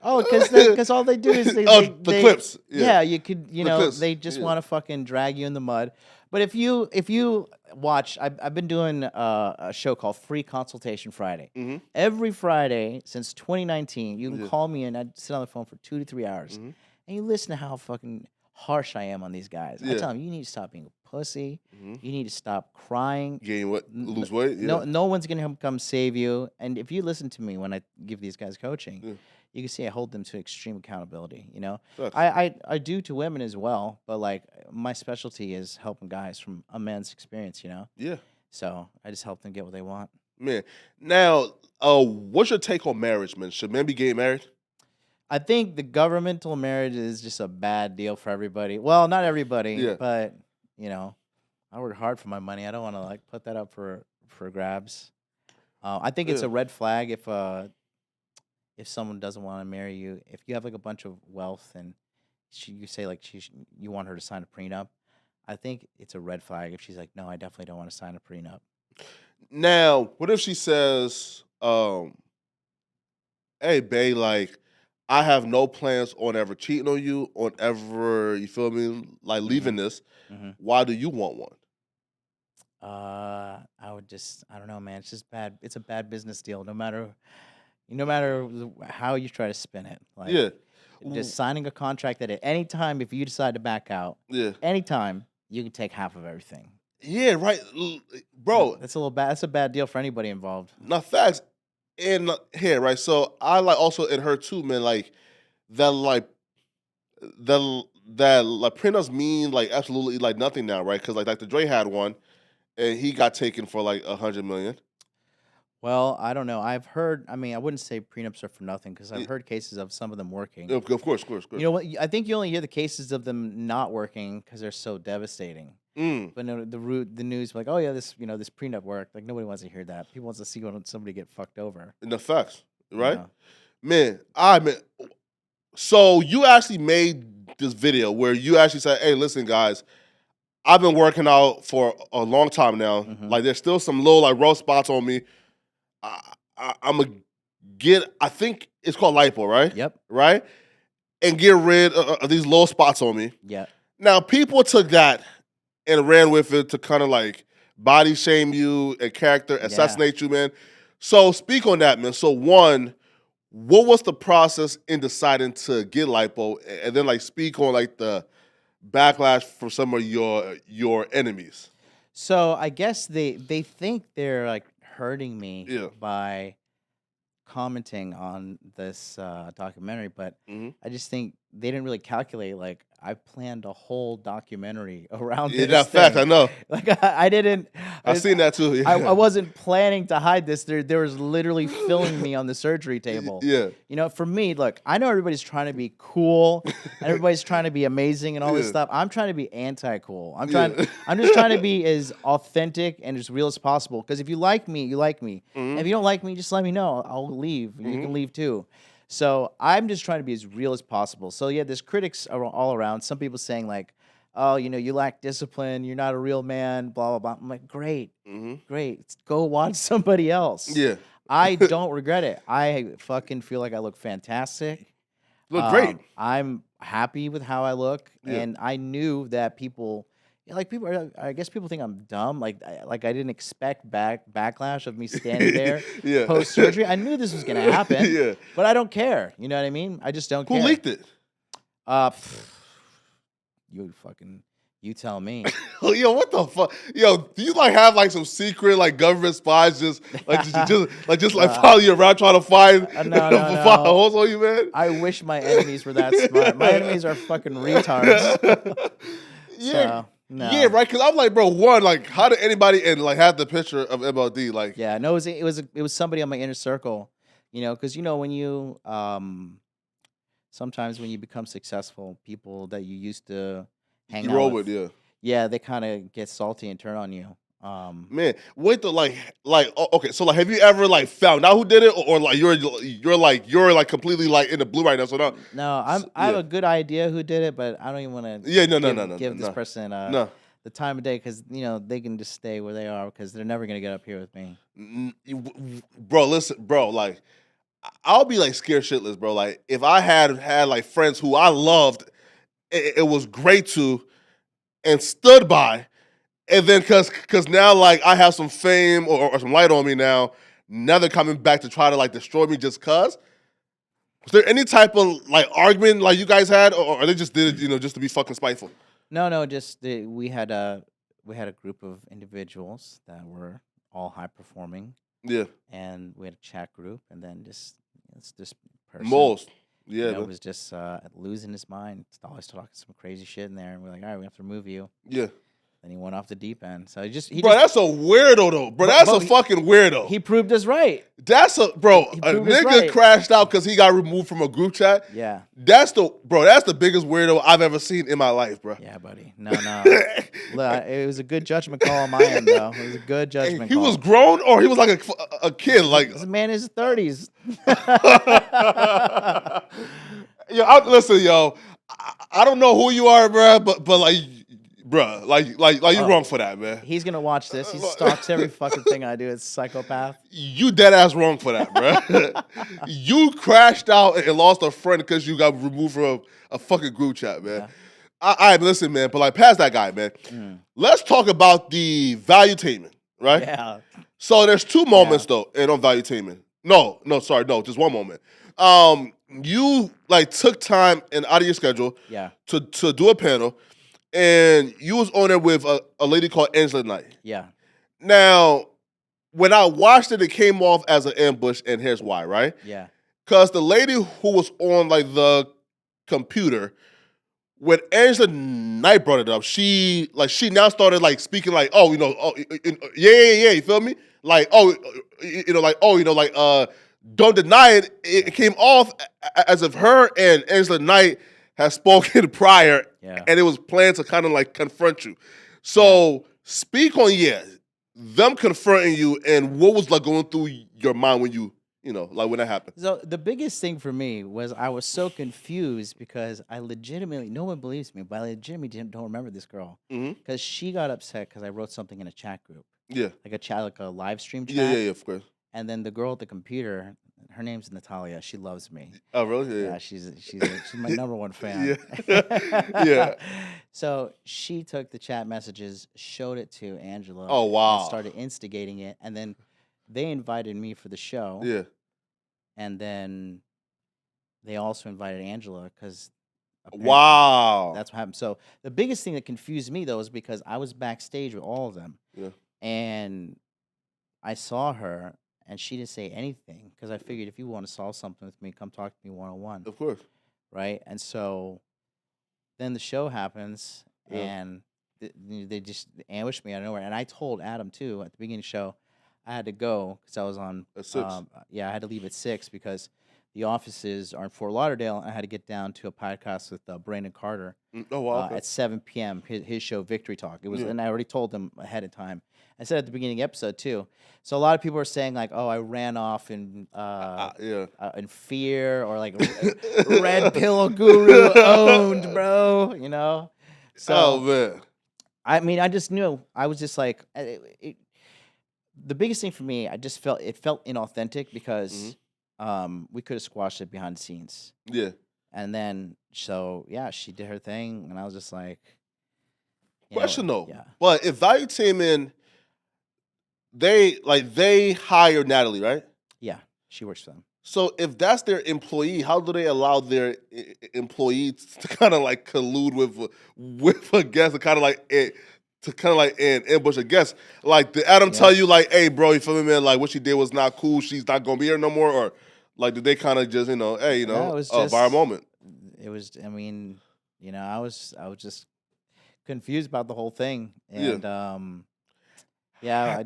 Oh, because all they do is the clips. Yeah, you could, The clips, they just yeah. want to fucking drag you in the mud. But if you watch, I've been doing a show called Free Consultation Friday. Mm-hmm. Every Friday since 2019, you can Yeah. call me and I'd sit on the phone for 2 to 3 hours, Mm-hmm. and you listen to how fucking harsh I am on these guys. I Yeah. tell them you need to stop being a pussy. Mm-hmm. You need to stop crying. Gain what? N- Lose weight? Yeah. No one's gonna come save you. And if you listen to me when I give these guys coaching, Yeah. you can see I hold them to extreme accountability. Facts. I do to women as well, but like my specialty is helping guys from a man's experience. Yeah. So I just help them get what they want. Man. Now, what's your take on marriage, man? Should men be getting married? I think the governmental marriage is just a bad deal for everybody. Well, not everybody, Yeah. but I work hard for my money. I don't want to like put that up for grabs. I think it's Yeah. a red flag if someone doesn't want to marry you. If you have like a bunch of wealth and you say like you want her to sign a prenup, I think it's a red flag if she's like, no, I definitely don't want to sign a prenup. Now, what if she says, hey, babe, like, I have no plans on ever cheating on you, on ever, you feel me, like leaving this. Mm-hmm. Why do you want one? I don't know, man. It's just bad. It's a bad business deal. No matter how you try to spin it. Like, Yeah. just signing a contract that at any time, if you decide to back out, Yeah. anytime you can take half of everything. Yeah, right. Bro, That's a little bad. That's a bad deal for anybody involved. now facts. And here, right? So I like also in her too, man, like that like that like prenups mean like absolutely like nothing now, right? Because like Dr. Dre had one and he got taken for like 100 million. Well, I don't know. I've heard. I mean, I wouldn't say prenups are for nothing because I've Yeah. heard cases of some of them working. Of course. You know what? I think you only hear the cases of them not working because they're so devastating. But no, the news like, oh yeah, this prenup worked. Like nobody wants to hear that. People wants to see somebody get fucked over. And the facts, right? Yeah. Man, so you actually made this video where you actually said, hey, listen, guys, I've been working out for a long time now. Mhm. Like there's still some little like rough spots on me. I'm gonna get, I think it's called Lipo, right? Yep. Right? And get rid of these little spots on me. Yeah. Now, people took that and ran with it to kind of like body shame you and character assassinate you, man. So speak on that, man. So one, what was the process in deciding to get Lipo? And then like speak on like the backlash from some of your enemies. So I guess they think they're like hurting me Yeah. by commenting on this documentary, but Mm-hmm. I just think they didn't really calculate. Like I planned a whole documentary around Yeah, this that fact, thing. I know. Like I didn't. I've seen that too. Yeah. I wasn't planning to hide this. There was literally filming me on the surgery table. Yeah. For me, look, I know everybody's trying to be cool and everybody's trying to be amazing and all this Yeah. stuff. I'm trying to be anti-cool. I'm Yeah. just trying to be as authentic and as real as possible. Because if you like me, you like me. Mhm. And if you don't like me, just let me know. I'll leave. You Mhm. can leave too. So I'm just trying to be as real as possible. So yeah, there's critics all around. Some people saying like, oh, you lack discipline. You're not a real man, blah, blah, blah. I'm like, great. Go watch somebody else. Yeah. I don't regret it. I fucking feel like I look fantastic. Look great. I'm happy with how I look. Yeah. And I knew that people, I guess people think I'm dumb. Like I didn't expect backlash of me standing there Yeah. post surgery. I knew this was going to happen. Yeah. But I don't care. You know what I mean? I just don't Who care. leaked it? You tell me. Yo, what the fuck? Yo, do you like have like some secret like government spies just follow you around trying to find No. holes on you, man? I wish my enemies were that smart. My enemies are fucking retards. Yeah. So, no. Yeah, right. Because I'm like, bro, one, like, how did anybody have the picture of MLD? Like, Yeah, no, it was somebody on my inner circle, because when you sometimes when you become successful, people that you used to hang you out roll with, with, yeah, they kind of get salty and turn on you. man. Wait, though, okay. So, like, have you ever like found out who did it, or like you're completely like in the blue right now? So now, No, I have a good idea who did it, but I don't even want to. Yeah, no, give this no. person No. the time of day because they can just stay where they are because they're never gonna get up here with me. Bro, listen, bro, like, I'll be like scared shitless, bro. Like, if I had like friends who I loved, it was great to and stood by, And then cause now like I have some fame or some light on me now. Now they're coming back to try to like destroy me just cause. Was there any type of like argument like you guys had, or they just did it, just to be fucking spiteful? No, just we had a group of individuals that were all high performing, Yeah, and we had a chat group, and then just it's this person, most. Yeah, man. was just losing his mind, always talking some crazy shit in there, and we're like, all right, we have to remove you. Yeah. Then he went off the deep end. So Bro, that's a weirdo though. Bro, that's a fucking weirdo. He proved us right. That's a bro. He A proved us nigga right. crashed out because he got removed from a group chat. Yeah. That's the biggest weirdo I've ever seen in my life, bro. Yeah, buddy. No. Look, it was a good judgment call on my end, though. It was a good judgment He call. was grown, or he was like a kid, like This man in his 30s. Listen, yo. I don't know who you are, bro, but like, bro, like you're wrong for that, man. He's gonna watch this. He stalks every fucking thing I do. It's psychopath. You dead ass wrong for that, bro. You crashed out and lost a friend because you got removed from a fucking group chat, man. Yeah. I listen, man, but like past that guy, man. Let's talk about the valuetainment, right? Yeah. So there's two moments though in on valuetainment. No, just one moment. You like took time and out of your schedule to do a panel, and you was on it with a lady called Angela Knight. Yeah. Now, when I watched it, it came off as an ambush, and here's why, right? Yeah. Because the lady who was on like the computer, when Angela Knight brought it up, she now started like speaking like, yeah, you feel me? Like, don't deny it. It came off as if her and Angela Knight had spoken prior, and it was planned to kind of like confront you. So speak on them confronting you, and what was like going through your mind when you like when that happened. So the biggest thing for me was I was so confused because I legitimately, no one believes me, but I legitimately don't remember this girl because she got upset because I wrote something in a chat group. Yeah, like a live stream chat. Yeah, of course. And then the girl at the computer, her name's Natalia. She loves me. Oh, really? Yeah, she's my number one fan. Yeah. So she took the chat messages, showed it to Angela. Oh, wow. And started instigating it, and then they invited me for the show. Yeah. And then they also invited Angela because. Wow. That's what happened. So the biggest thing that confused me though is because I was backstage with all of them. Yeah. And I saw her, and she didn't say anything because I figured if you want to solve something with me, come talk to me one-on-one. Of course. Right? And so then the show happens, and they just ambushed me out of nowhere. And I told Adam, too, at the beginning of the show, I had to go because I was on... At 6? I had to leave at 6 because the offices are in Fort Lauderdale, and I had to get down to a podcast with Brandon Carter at 7 p.m., his show, Victory Talk. It was, and I already told them ahead of time. I said at the beginning of the episode, too. So a lot of people are saying, like, oh, I ran off in fear, or like red pill guru owned, bro, So, oh, man. I mean, I just knew. I was just like, the biggest thing for me, I just felt inauthentic because we could have squashed it behind the scenes. Yeah. And then, she did her thing, and I was just like... Question, though. Yeah. But if Valuetainment... They hire Natalie, right? Yeah, she works for them. So if that's their employee, how do they allow their employees to kind of like collude with a guest and kind of like ambush a guest? Like, did Adam tell you like, hey, bro, you feel me, man? Like, what she did was not cool. She's not gonna be here no more, or like, did they kind of just it was just viral moment? It was. I mean, I was just confused about the whole thing, and I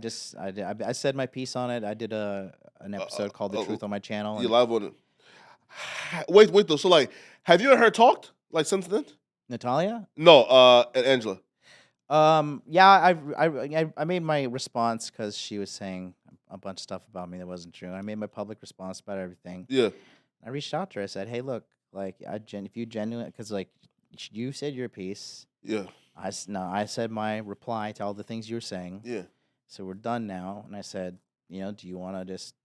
said my piece on it. I did an episode called "The Truth" on my channel. You live on it. Wait though. So like, have you and her talked like since then? Natalia? No, and Angela. I made my response because she was saying a bunch of stuff about me that wasn't true. I made my public response about everything. Yeah. I reached out to her. I said, hey, look, like, if you genuinely, because like you said your piece. Yeah. I said my reply to all the things you were saying. Yeah. So we're done now. And I said, do you want to just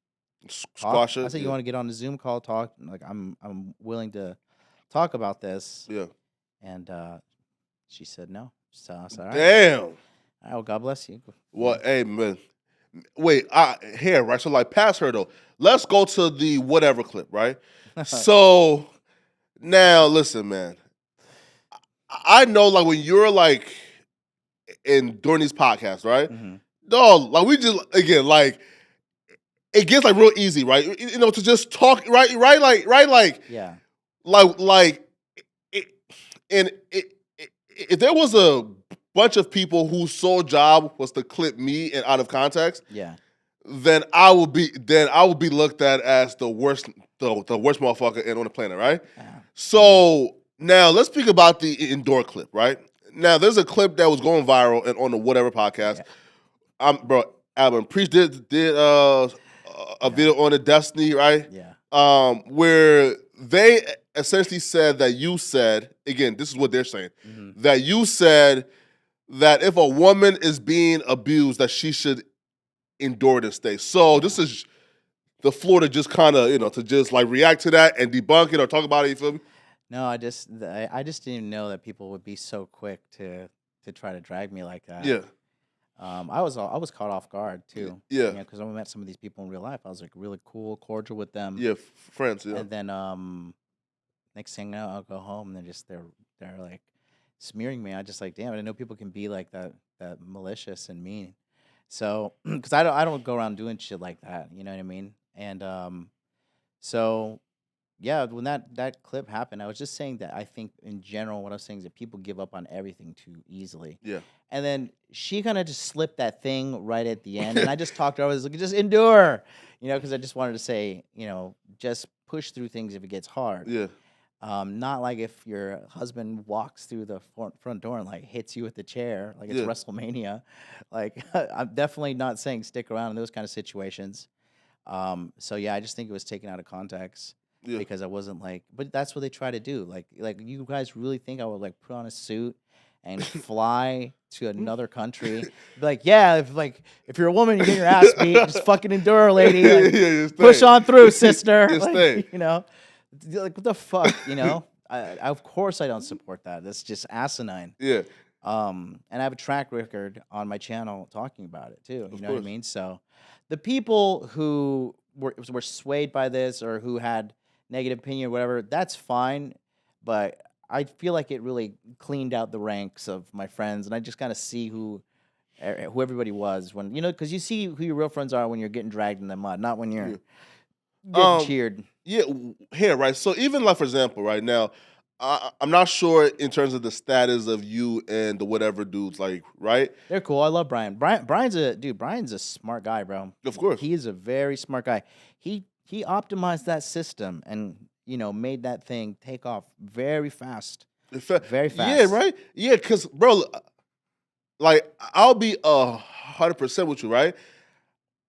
squash it? I said, you want to get on the Zoom call, talk? Like, I'm willing to talk about this. Yeah. And she said no. So I said, all right. Damn. Oh, God bless you. Well, hey man, wait, here, right? So like, past her though. Let's go to the whatever clip, right? So now, listen, man. I know, like, when you're like in during these podcasts, right? Hmm. Dog, like we just again, like it gets like real easy, right? You know, to just talk, right, Yeah. like, it, and if there was a bunch of people whose sole job was to clip me and out of context, Yeah. then I would be looked at as the worst motherfucker on the planet, right? Yeah. So now let's speak about the indoor clip, right? Now there's a clip that was going viral and on the whatever podcast. Bro, Alvin Priest did a video on the Destiny, right? Yeah. Where they essentially said that you said, again, this is what they're saying, that you said that if a woman is being abused, that she should endure it and stay. So this is the floor to just kind of, to just like react to that and debunk it or talk about it, you feel me? No, I just didn't know that people would be so quick to try to drag me like that. Yeah. I was caught off guard too. Yeah. Because when we met some of these people in real life, I was like really cool, cordial with them. Yeah, friends, yeah. And then next thing I know, I'll go home and they're like smearing me. I just like, damn, I didn't know people can be like that malicious and mean. So because I don't go around doing shit like that, you know what I mean? And so yeah, when that clip happened, I was just saying that I think in general, what I was saying is that people give up on everything too easily. Yeah. And then she kind of just slipped that thing right at the end, and I just talked to her. I was like, just endure, because I just wanted to say, just push through things if it gets hard. Yeah. Not like if your husband walks through the front door and like hits you with the chair, like it's WrestleMania. Like I'm definitely not saying stick around in those kind of situations. So yeah, I just think it was taken out of context. Yeah. Because I wasn't like, but that's what they try to do. Like you guys really think I would like put on a suit and fly to another country? Be like, yeah, if you're a woman, you get your ass beat, just fucking endure, lady. Like, push on through, sister. Like, like what the fuck, of course I don't support that. That's just asinine. Yeah. And I have a track record on my channel talking about it too. You know what I mean? So the people who were swayed by this or who had negative opinion or whatever, that's fine. But I feel like it really cleaned out the ranks of my friends, and I just kind of see who everybody was when, because you see who your real friends are when you're getting dragged in the mud, not when you're getting cheered. Yeah, here, right? So even like, for example, right now, I'm not sure in terms of the status of you and the whatever dudes, like, right? They're cool. I love Brian. Brian's a smart guy, bro. Of course. He is a very smart guy. He optimized that system and, made that thing take off very fast. Very fast. Yeah, right? Yeah, because, bro, like, I'll be 100% with you, right?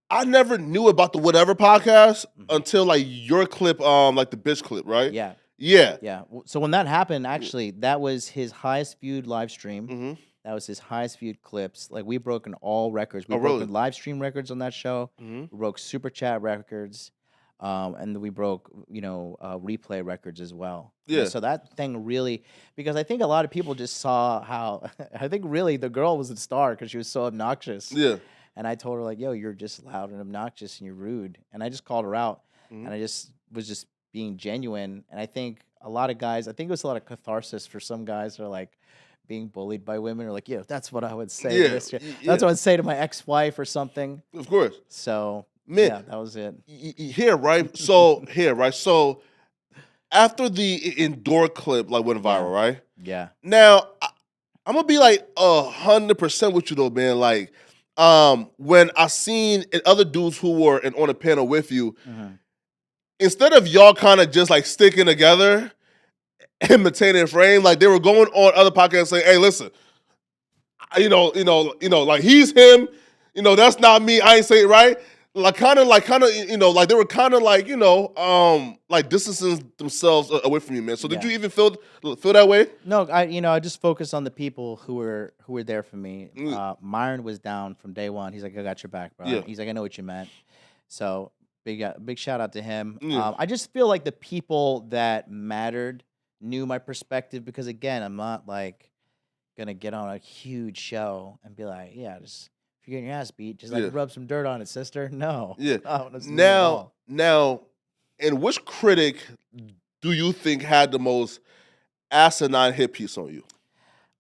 I never knew about the whatever podcast until, like, your clip, like the bitch clip, right? Yeah. Yeah. Yeah. So when that happened, actually, that was his highest viewed live stream. That was his highest viewed clips. Like, we broken all records. We broke live stream records on that show. We broke super chat records. And we broke, replay records as well. Yeah. So that thing really, because I think a lot of people just saw how, I think really the girl was the star because she was so obnoxious. Yeah. And I told her, like, yo, you're just loud and obnoxious and you're rude. And I just called her out. And I just was just being genuine. And I think a lot of guys, I think it was a lot of catharsis for some guys that are like being bullied by women, or like, yeah, that's what I would say. Yeah. That's what I'd say to my ex-wife or something. Of course. So, man, yeah, that was it. Here, right? So after the indoor clip like went viral, right? Yeah. Now, I'm gonna be like 100% with you though, man. Like, when I seen other dudes who were on a panel with you, instead of y'all kind of just like sticking together and maintaining a frame, like they were going on other podcasts saying, "Hey, listen, like he's him, that's not me. I ain't saying it right." Like kind of, like they were kind of like, like distancing themselves away from you, man. So did you even feel that way? No, I just focused on the people who were there for me. Myron was down from day one. He's like, I got your back, bro. Yeah. He's like, I know what you meant. So big shout out to him. I just feel like the people that mattered knew my perspective because, again, I'm not like, gonna get on a huge show and be like, yeah, just if you're getting your ass beat, just like Yeah. rub some dirt on it, sister. No. Yeah. No, that's not at all. Now, and which critic do you think had the most asinine hit piece on you?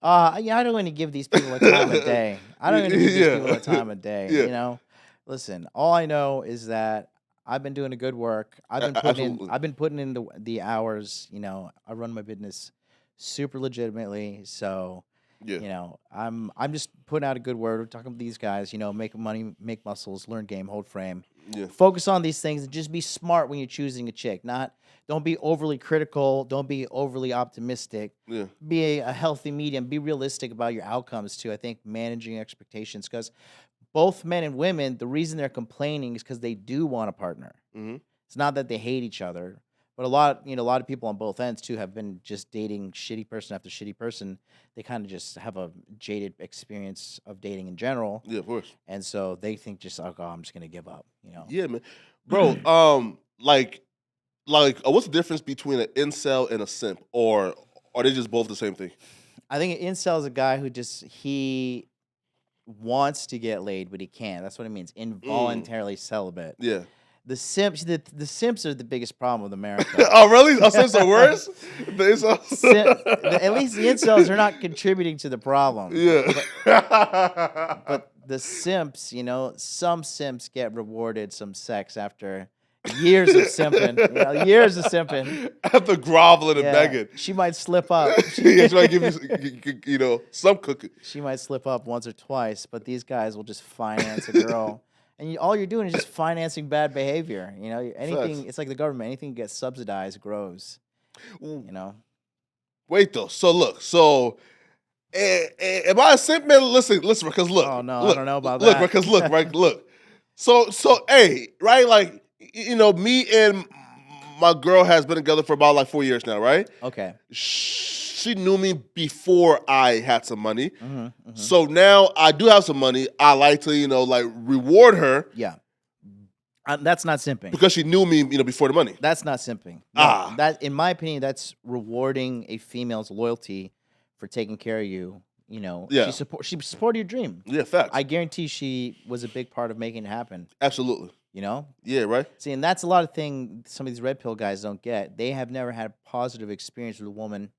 Yeah, I don't want to give these people a time of day. I don't want to give these Yeah. people a time of day. Yeah. You know, listen. All I know is that I've been doing a good work. I've been putting in. Absolutely. I've been putting in the hours. You know, I run my business super legitimately. So, Yeah. you know, I'm just putting out a good word. We're talking to these guys. You know, make money, make muscles, learn game, hold frame. Yeah. Focus on these things and just be smart when you're choosing a chick. Don't be overly critical. Don't be overly optimistic. Yeah. Be a healthy medium. Be realistic about your outcomes too. I think managing expectations, because both men and women, the reason they're complaining is because they do want a partner. Mhm. It's not that they hate each other, but a lot of people on both ends too have been just dating shitty person after shitty person. They kind of just have a jaded experience of dating in general, Yeah, of course. and so they think just like, oh, I'm just gonna give up. You know? Yeah, man. Bro, what's the difference between an incel and a simp, or are they just both the same thing? I think an incel is a guy who he wants to get laid, but he can't. That's what it means. Involuntarily celibate. Yeah. The simps, the simps are the biggest problem with America. Oh, really? Oh, simps are worse? The incels? At least the incels are not contributing to the problem. Yeah. But the simps, you know, some simps get rewarded some sex after years of simping. You know, years of simping. After groveling and begging. She might slip up. Yeah, she might give you, some cooking. She might slip up once or twice, but these guys will just finance a girl. And all you're doing is just financing bad behavior. You know, anything. Facts. It's like the government. Anything that gets subsidized grows. You know. Wait though. So look. Am I a simp, man? Listen. Because look. Oh no, look, I don't know about look, that. Because look, right. Look. So hey, right? Like me and my girl has been together for about like 4 years now, right? Okay. She knew me before I had some money. Mm-hmm. So now I do have some money. I like to, reward her. Yeah. That's not simping. Because she knew me, before the money. That's not simping. No, that, in my opinion, that's rewarding a female's loyalty for taking care of you. You know, yeah. She supported your dream. Yeah, facts. I guarantee she was a big part of making it happen. Absolutely. You know? Yeah, right. See, and that's a lot of things some of these red pill guys don't get. They have never had a positive experience with a woman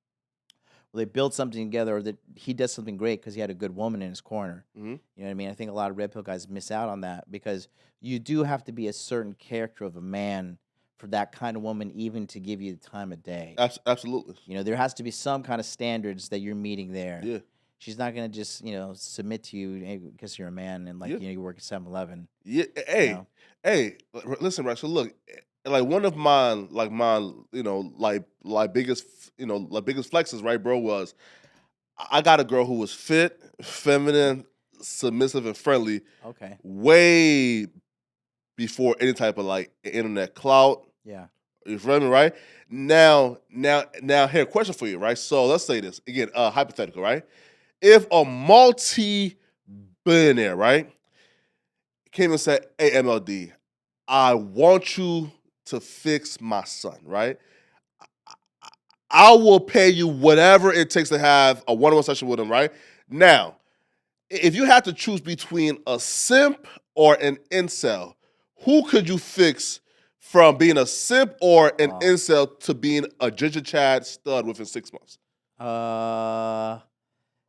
where they build something together, or that he does something great because he had a good woman in his corner. Mm-hmm. You know what I mean? I think a lot of red pill guys miss out on that, because you do have to be a certain character of a man for that kind of woman even to give you the time of day. Absolutely. You know, there has to be some kind of standards that you're meeting there. Yeah. She's not going to just, submit to you because you're a man and, you work at 7-Eleven. Yeah. Hey, listen, right? So look, like one of my biggest flexes, right, bro, was I got a girl who was fit, feminine, submissive, and friendly. Okay. Way before any type of internet clout. Yeah. You feel me, right? Now, here, question for you, right? So let's say this again, hypothetical, right? If a multi-billionaire, right, came and said, "Hey, MLD, I want you to fix my son," right? I will pay you whatever it takes to have a one-on-one session with him, right? Now, if you had to choose between a simp or an incel, who could you fix from being a simp or an incel to being a ginger Chad stud within 6 months?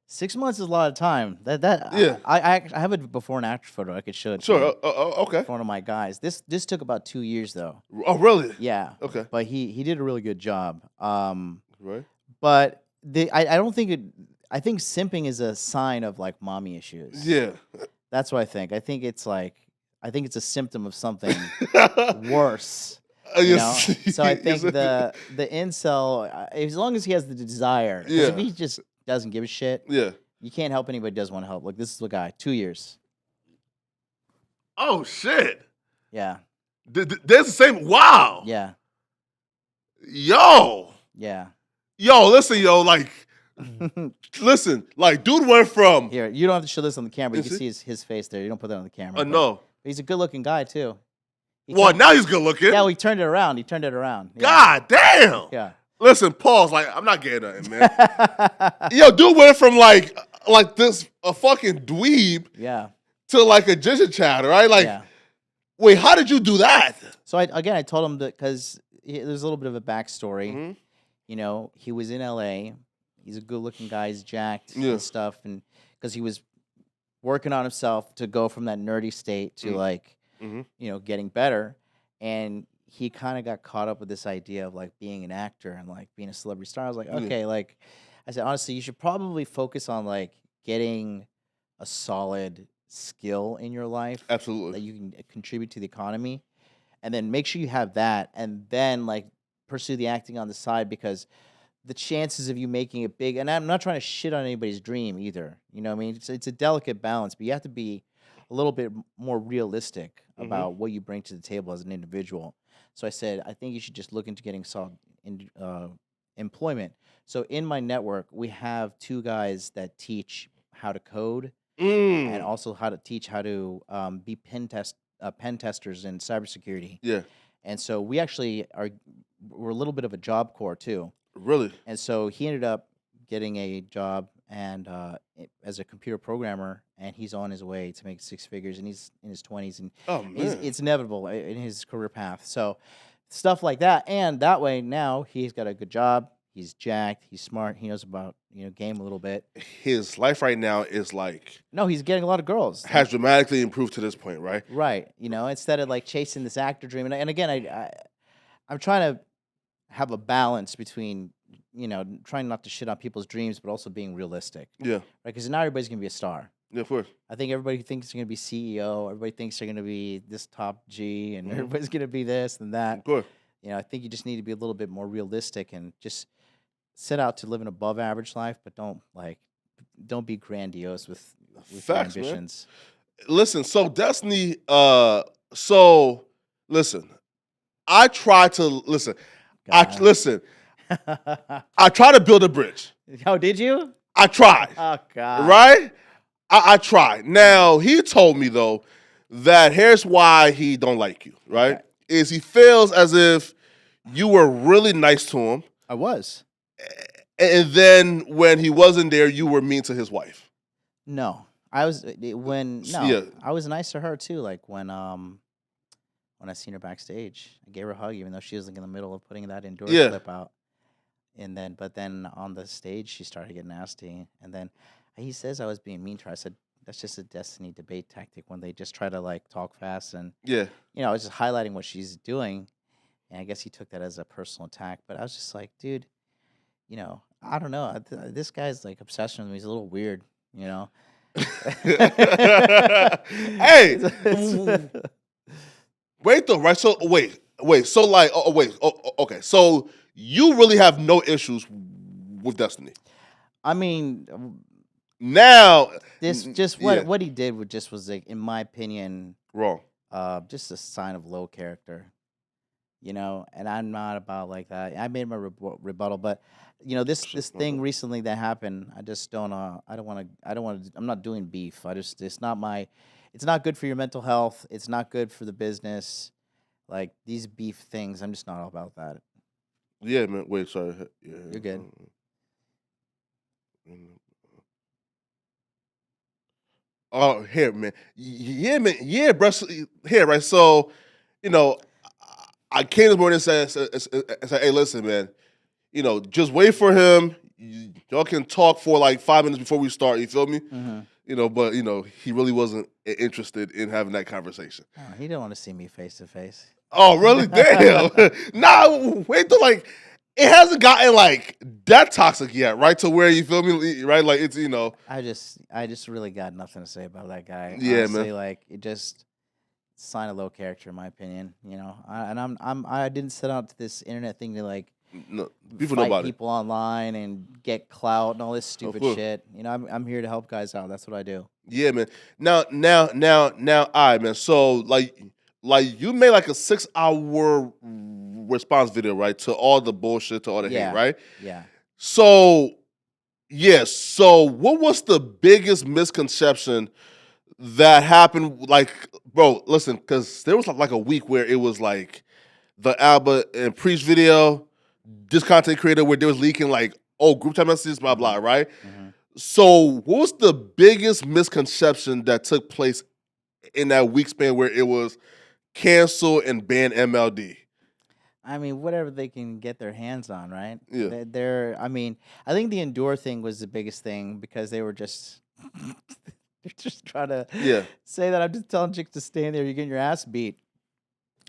6 months is a lot of time. Yeah. I have a before and after photo. I could show it. Sure. Okay. For one of my guys. This took about 2 years though. Oh, really? Yeah. Okay. But he did a really good job. Right. But I don't think it. I think simping is a sign of mommy issues. Yeah. That's what I think. I think it's a symptom of something worse. You know? So I think the incel, as long as he has the desire, if he just doesn't give a shit, you can't help anybody who does want to help. Like, this is the guy, 2 years. Oh, shit. Yeah. There's the same. Wow. Yeah. Yo. Yeah. Yo, listen, listen, dude went from. Here, you don't have to show this on the camera. You can see his face there. You don't put that on the camera. No. But he's a good-looking guy, too. Now he's good looking. Yeah, well, he turned it around. Yeah. God damn. Yeah. Listen, pause. Like, I'm not getting nothing, man. Yo, dude went from like this a fucking dweeb Yeah. to like a ginger child, right? Like, Yeah. wait, how did you do that? So I told him that because there's a little bit of a backstory. Mm-hmm. You know, he was in LA. He's a good-looking guy. He's jacked and stuff, and because he was working on himself to go from that nerdy state to like, you know, getting better, and he kind of got caught up with this idea of like being an actor and like being a celebrity star. I was like, okay, like I said, honestly, you should probably focus on like getting a solid skill in your life Absolutely. that you can contribute to the economy, and then make sure you have that, and then like pursue the acting on the side, because the chances of you making it big, and I'm not trying to shit on anybody's dream either. You know what I mean? It's a delicate balance, but you have to be a little bit more realistic about what you bring to the table as an individual. So I said, I think you should just look into getting solid employment. So in my network, we have 2 guys that teach how to code and also how to teach how to be pen testers in cybersecurity. Yeah. And so we actually we're a little bit of a job corps too. Really? And so he ended up getting a job and as a computer programmer, and he's on his way to make 6 figures, and he's in his 20s, and it's inevitable in his career path. So stuff like that, and that way now he's got a good job. He's jacked. He's smart. He knows about game a little bit. His life right now is like he's getting a lot of girls. Has dramatically improved to this point, right? Right. Instead of like chasing this actor dream, and again, I'm trying to have a balance between trying not to shit on people's dreams, but also being realistic. Yeah. Right. Because not everybody's gonna be a star. Yeah, of course. I think everybody thinks they're gonna be CEO. Everybody thinks they're gonna be this top G, and everybody's gonna be this and that. Of course. I think you just need to be a little bit more realistic and just set out to live an above average life, but don't be grandiose with Facts, your ambitions. Man. Listen, so Destiny, listen, I try to listen. I try to build a bridge. Oh, did you? I tried. Oh God. Right? I tried. Now he told me though that here's why he don't like you, right? Okay. Is he feels as if you were really nice to him. I was. And then when he wasn't there, you were mean to his wife. No. I was I was nice to her too. Like when I seen her backstage, I gave her a hug, even though she was like in the middle of putting that indoor clip out. But then on the stage, she started getting nasty. And then he says I was being mean to her. I said, that's just a Destiny debate tactic when they just try to like talk fast. And, I was just highlighting what she's doing. And I guess he took that as a personal attack. But I was just like, dude, I don't know. This guy's like obsessed with me. He's a little weird, Hey, wait though, right? So wait. So like, okay. So you really have no issues with Destiny. I mean, now what he did was like, in my opinion, wrong. Just a sign of low character. And I'm not about like that. I made my rebuttal, but this thing recently that happened, I just don't. I don't want to. I'm not doing beef. It's not good for your mental health. It's not good for the business. Like these beef things, I'm just not all about that. Yeah, man. Wait, sorry. Yeah, you're good. Oh, here, man. Yeah, man. Yeah, bro. Here, right. So, I came this morning and said, hey, listen, man, just wait for him. Y'all can talk for like 5 minutes before we start. You feel me? Mm-hmm. But he really wasn't interested in having that conversation. Oh, he didn't want to see me face to face. Oh, really? Damn. Nah, wait till like it hasn't gotten like that toxic yet, right? To where you feel me, right? Like it's I just really got nothing to say about that guy. Yeah, honestly, man. Like it just sign of low character in my opinion. I didn't set out to this internet thing to like people fight know about people online and get clout and all this stupid shit. I'm here to help guys out. That's what I do. Yeah, man. Now, all right, man. So like you made like a 6-hour response video, right? To all the bullshit, to all the hate, right? Yeah. So, So what was the biggest misconception that happened? Like, bro, listen, because there was like a week where it was like the Alba and Preach video, this content creator where they was leaking like, oh, group chat messages, blah, blah, right? Mhm. So what was the biggest misconception that took place in that week span where it was cancel and ban MLD? I mean, whatever they can get their hands on, right? Yeah. I mean, I think the Endure thing was the biggest thing because they were just, they're just trying to Yeah. say that I'm just telling chicks to stand there. You're getting your ass beat.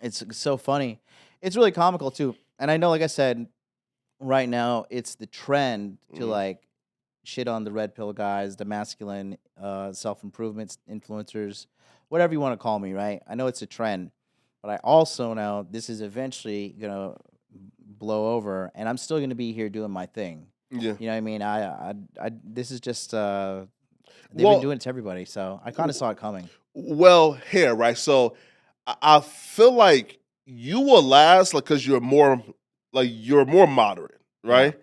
It's so funny. It's really comical too. And I know, like I said, right now it's the trend to like shit on the red pill guys, the masculine self-improvement influencers, whatever you want to call me, right? I know it's a trend, but I also know this is eventually going to blow over and I'm still going to be here doing my thing. Yeah. You know what I mean? I this is just they've Well- been doing it to everybody, so I kind of saw it coming. Well, here, right? So I feel like you will last like because you're more moderate, right?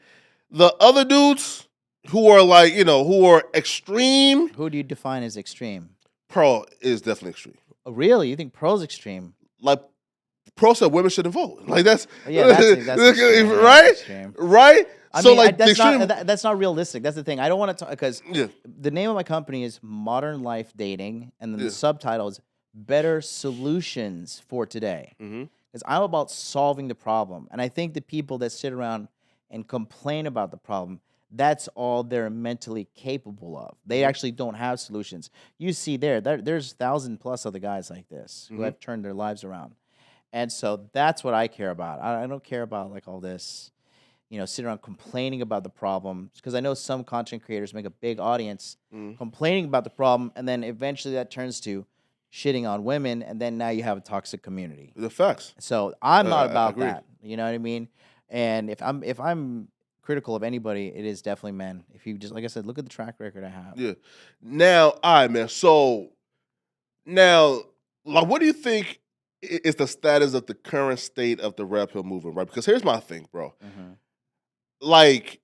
The other dudes who are like, who are extreme, Who do you define as extreme? Pro is definitely extreme. Oh, really? You think pro's extreme? Like Pro said women shouldn't vote. Like that's Oh, yeah, that's extreme. Yeah, right? that's extreme. Right? I So mean, like that's the extreme, not that's not realistic. That's the thing. I don't want to talk because yeah. the name of my company is Modern Life Dating, and then Yeah. the subtitle is Better Solutions for Today. Mhm. Because I'm about solving the problem, and I think the people that sit around and complain about the problem, that's all they're mentally capable of. They actually don't have solutions. You see there's 1,000+ other guys like this who have turned their lives around. And so that's what I care about. I don't care about like all this, sitting around complaining about the problem. Because I know some content creators make a big audience complaining about the problem, and then eventually that turns to shitting on women, and then now you have a toxic community. The facts. So I'm not I about agree. that. You know what I mean? And if I'm critical of anybody, it is definitely men. If you just, like I said, look at the track record I have. Yeah. Now, all right, man. So now, like, what do you think is the status of the current state of the red pill movement, right? Because here's my thing, bro. Like,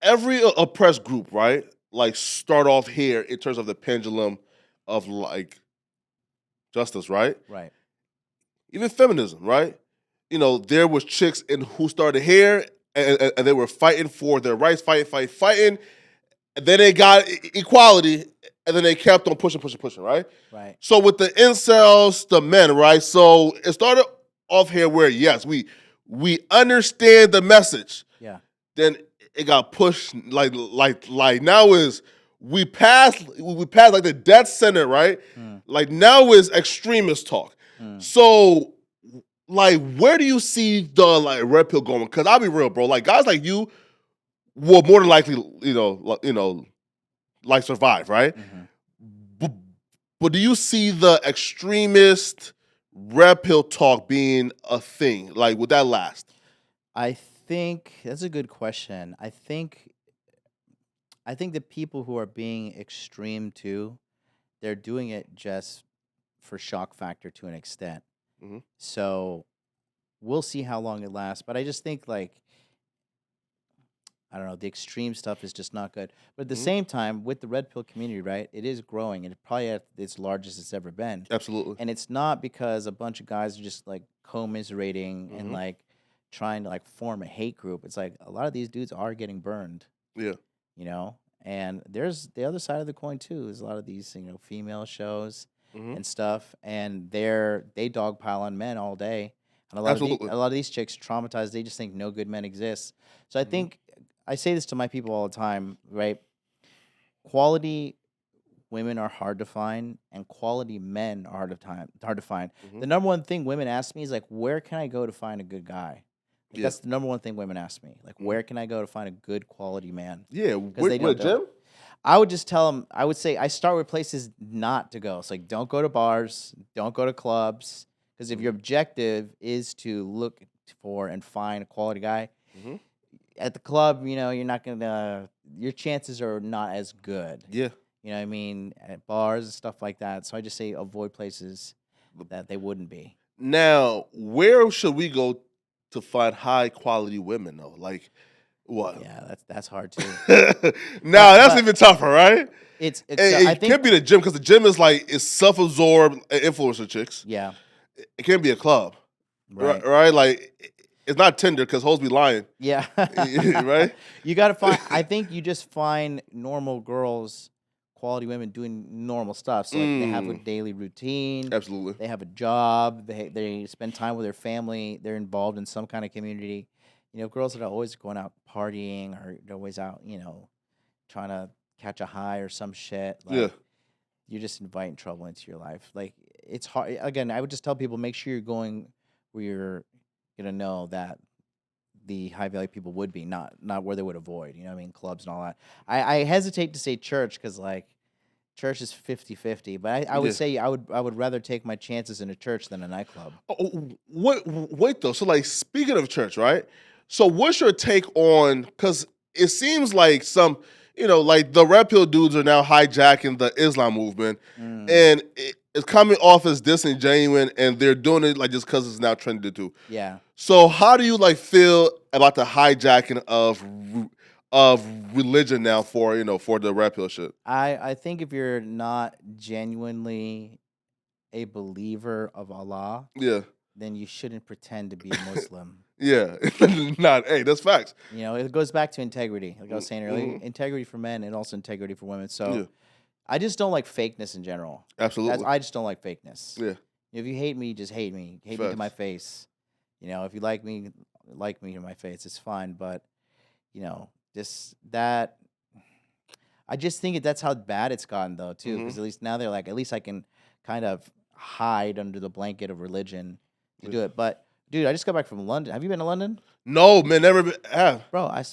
every oppressed group, right? Like, start off here in terms of the pendulum of like justice, right? Right. Even feminism, right? There was chicks who started here and they were fighting for their rights, fighting. And then they got equality, and then they kept on pushing, right? Right. So with the incels, the men, right? So it started off here where yes, we understand the message. Yeah. Then it got pushed like now is we passed like the death center, right? Like now is extremist talk. So like where do you see the like red pill going? Because I'll be real, bro. Like guys like you will more than likely, like survive, right? But do you see the extremist red pill talk being a thing? Like, would that last? I think that's a good question. I think the people who are being extreme too, they're doing it just for shock factor to an extent. So we'll see how long it lasts. But I just think like I don't know, the extreme stuff is just not good. But at the same time, with the red pill community, right, it is growing and it's probably at its largest it's ever been. Absolutely. And it's not because a bunch of guys are just like commiserating and like trying to like form a hate group. It's like a lot of these dudes are getting burned. Yeah. And there's the other side of the coin too. There's a lot of these, female shows and stuff, and they dogpile on men all day. And a lot of these chicks traumatized. They just think no good men exist. So I think I say this to my people all the time, right? Quality women are hard to find, and quality men are hard to find. The number one thing women ask me is like, where can I go to find a good guy? Like, that's the number one thing women ask me. Like, where can I go to find a good quality man? Yeah, with a gym? I would just tell them, I would say, I start with places not to go. It's like, don't go to bars, don't go to clubs. Because if your objective is to look for and find a quality guy, at the club, you're not going to, your chances are not as good. Yeah. You know what I mean? At bars and stuff like that. So I just say avoid places that they wouldn't be. Now, where should we go to find high quality women though? Like what? Yeah, that's hard too. That's even tougher, right? It I think could be the gym because the gym is self-absorbed influencer chicks. Yeah. It can't be a club, Right. right? Like it's not Tinder because hoes be lying, Yeah. right? You got to find, I think you just find normal girls, quality women doing normal stuff. So like they have a daily routine. Absolutely. They have a job. They spend time with their family. They're involved in some kind of community. You know, girls that are always going out partying or they're always out, you know, trying to catch a high or some shit. Like, Yeah. you're just inviting trouble into your life. Like, it's hard. Again, I would just tell people, make sure you're going where you're gonna know that the high value people would be, not where they would avoid. You know what I mean? Clubs and all that. I hesitate to say church because like church is 50-50, but I would Yeah. say I would rather take my chances in a church than a nightclub. Wait though. So like speaking of church, right? So what's your take on? Because it seems like some, you know, like the red pill dudes are now hijacking the Islam movement, and it's coming off as disingenuous, and they're doing it like just because it's now trendy to do. Yeah. So how do you like feel about the hijacking of religion now for, you know, for the red pill shit? I think if you're not genuinely a believer of Allah, Yeah. then you shouldn't pretend to be a Muslim. Yeah. Not, hey, that's facts. You know, it goes back to integrity. Like I was saying earlier, Mhm. integrity for men and also integrity for women. So Yeah. I just don't like fakeness in general. Absolutely. I just don't like fakeness. Yeah. If you hate me, just hate me. Hate me to my Facts. face. You know, if you like me to my face. It's fine. But, you know, that I just think that's how bad it's gotten though, too. Because at least now they're like, at least I can kind of hide under the blanket of religion to do it. But dude, I just got back from London. Have you been to London? No, man, never been. Bro, I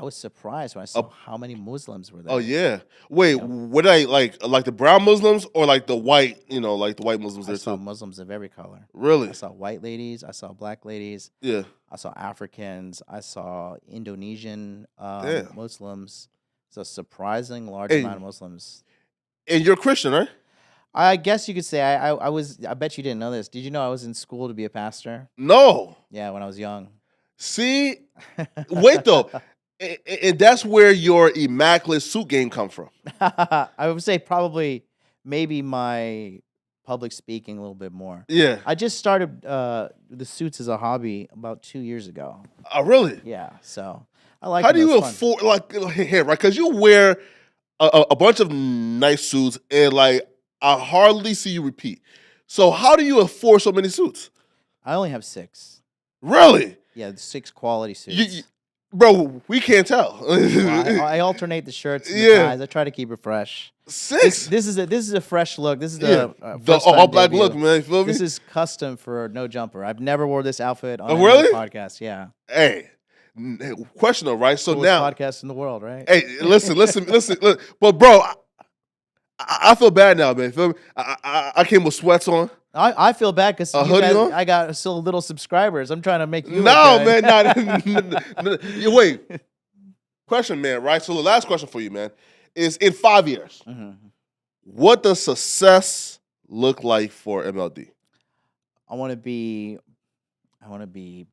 was surprised when I saw how many Muslims were there. Oh yeah. Wait, what I like the brown Muslims or like the white, you know, like the white Muslims I there saw too? Muslims of every color. Really? I saw white ladies. I saw black ladies. Yeah. I saw Africans. I saw Indonesian Damn. Muslims. It's a surprising large Hey. amount of Muslims. And you're Christian, right? I guess you could say I was. I bet you didn't know this. Did you know I was in school to be a pastor? No. Yeah, when I was young. See, wait though, and that's where your immaculate suit game come from. I would say probably maybe my public speaking a little bit more. Yeah. I just started the suits as a hobby about 2 years ago. Oh, really? Yeah, so I like. How do you fun. afford like here, right? Because you wear a bunch of nice suits, and like I hardly see you repeat. So how do you afford so many suits? I only have 6. Really? Yeah, 6 quality suits. Bro, we can't tell. Well, I alternate the shirts and the Yeah. ties. I try to keep it fresh. 6? This is a fresh look. This is Yeah. the The first time all black debut. look, man. You feel me? This is custom for No Jumper. I've never wore this outfit on Oh, any really? podcast. Yeah, Hey, question though, right? So coolest now, podcast in the world, right? hey, listen. Look. But bro, I feel bad now, man. Feel me? I came with sweats on. I feel bad because hoodie on? I got still little subscribers. I'm trying to make you No, look good. man, wait. Question, man, right? So the last question for you, man, is in 5 years, what does success look like for MLD? I want to be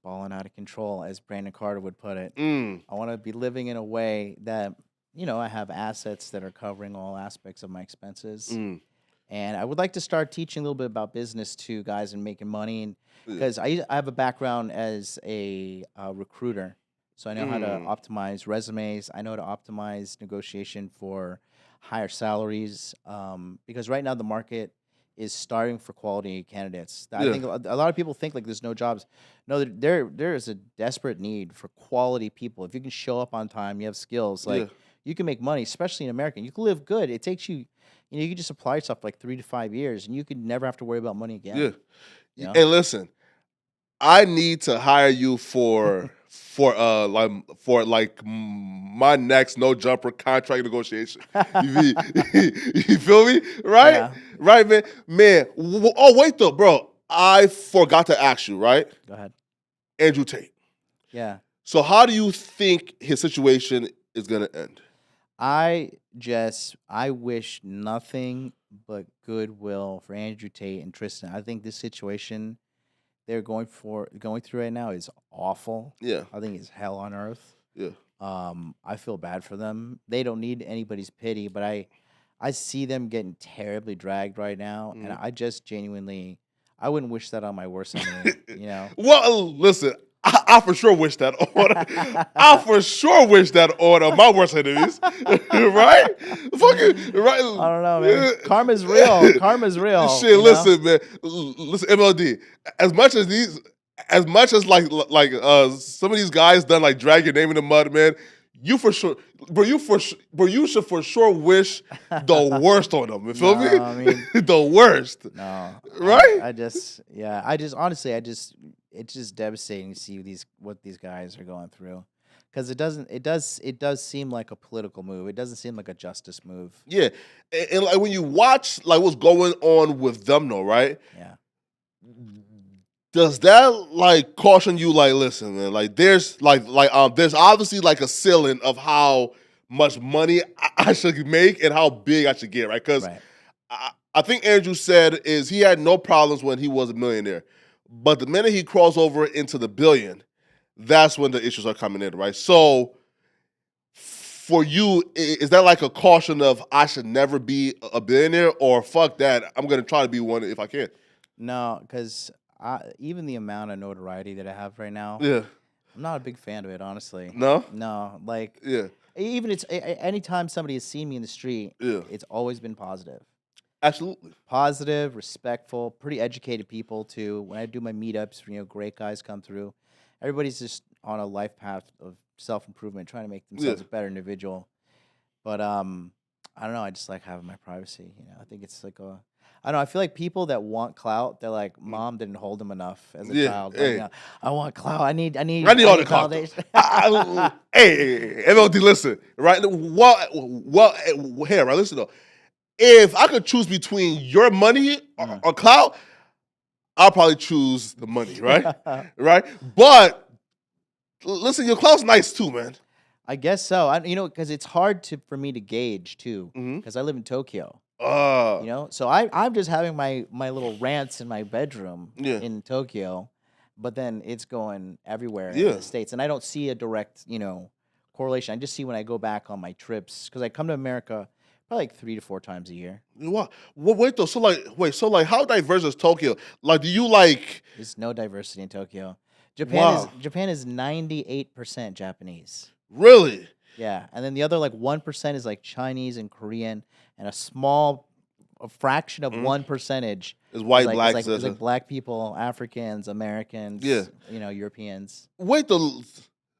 balling out of control, as Brandon Carter would put it. I want to be living in a way that, you know, I have assets that are covering all aspects of my expenses. And I would like to start teaching a little bit about business to guys and making money. And because I have a background as a recruiter, so I know how to optimize resumes. I know how to optimize negotiation for higher salaries. Because right now the market is starving for quality candidates. I think a lot of people think like there's no jobs. No, there is a desperate need for quality people. If you can show up on time, you have skills, like you can make money, especially in America. You can live good. It takes you. You know, you can just apply yourself for like 3 to 5 years, and you could never have to worry about money again. Yeah. You know? And listen, I need to hire you for my next no jumper contract negotiation. You feel me? Right? Yeah. Right, man. Man. Oh, wait though, bro. I forgot to ask you, right? Go ahead. Andrew Tate. Yeah. So how do you think his situation is gonna end? I wish nothing but goodwill for Andrew Tate and Tristan. I think this situation they're going through right now is awful. Yeah. I think it's hell on earth. Yeah. I feel bad for them. They don't need anybody's pity, but I see them getting terribly dragged right now, and I just genuinely I wouldn't wish that on my worst enemy. You know. Well, listen, I for sure wish that on. I for sure wish that on my worst enemies, right? Fucking right. I don't know, man. Karma's real. Karma's real. Shit, listen, man. Listen, MLD. As much as like some of these guys done like drag your name in the mud, man. You for sure, bro. You should for sure wish the worst on them. You feel me? I mean, the worst. No, right? I just honestly, it's just devastating to see what these guys are going through, because it does seem like a political move. It doesn't seem like a justice move. Yeah, and like when you watch like what's going on with them, though, right? Yeah. Does that like caution you? Like, listen, man. Like, there's there's obviously like a ceiling of how much money I should make and how big I should get, right? Because I think Andrew said is he had no problems when he was a millionaire, but the minute he crossed over into the billion, that's when the issues are coming in, right? So, for you, is that like a caution of I should never be a billionaire, or fuck that, I'm gonna try to be one if I can? No, because even the amount of notoriety that I have right now, Yeah, I'm not a big fan of it, honestly. no, like yeah, even anytime somebody has seen me in the street, yeah, it's always been positive. absolutely. Positive, respectful, pretty educated people too. When I do my meetups, great guys come through. Everybody's just on a life path of self-improvement, trying to make themselves a better individual. But I don't know. I just like having my privacy. I think it's like I don't know. I feel like people that want clout, they're like, mom didn't hold them enough as a child. Like, I want clout. I need all the clout. Hey, MLD, listen, right? Well, here, right? Listen though. If I could choose between your money or clout, I'll probably choose the money, right? Right? But listen, your clout's nice too, man. I guess so. Because it's hard for me to gauge too, because I live in Tokyo. So I'm just having my little rants in my bedroom in Tokyo, but then it's going everywhere in the States, and I don't see a direct correlation. I just see when I go back on my trips, because I come to America probably like 3 to 4 times a year. What? Wait though. So like, how diverse is Tokyo? Like, do you like? There's no diversity in Tokyo. Japan is 98% Japanese. Really? Yeah, and then the other like 1% is like Chinese and Korean, and a fraction of 1% is white, black. black, It's like black people, Africans, Americans, Europeans. Wait though.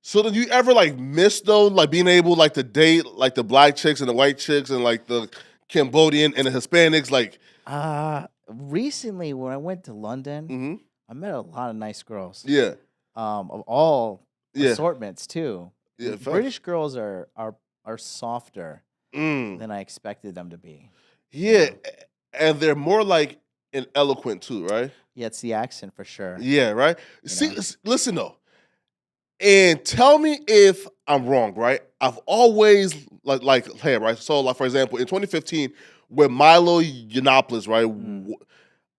So did you ever like miss though, like being able like to date like the black chicks and the white chicks and like the Cambodian and the Hispanics? Like, recently when I went to London, I met a lot of nice girls. Yeah. Of all assortments too. Yeah, British girls are softer than I expected them to be. Yeah, and they're more like eloquent too, right? Yeah, it's the accent for sure. Yeah, right. See, listen though, and tell me if I'm wrong, right? I've always hey, right? So, like for example, in 2015, with Milo Yiannopoulos, right?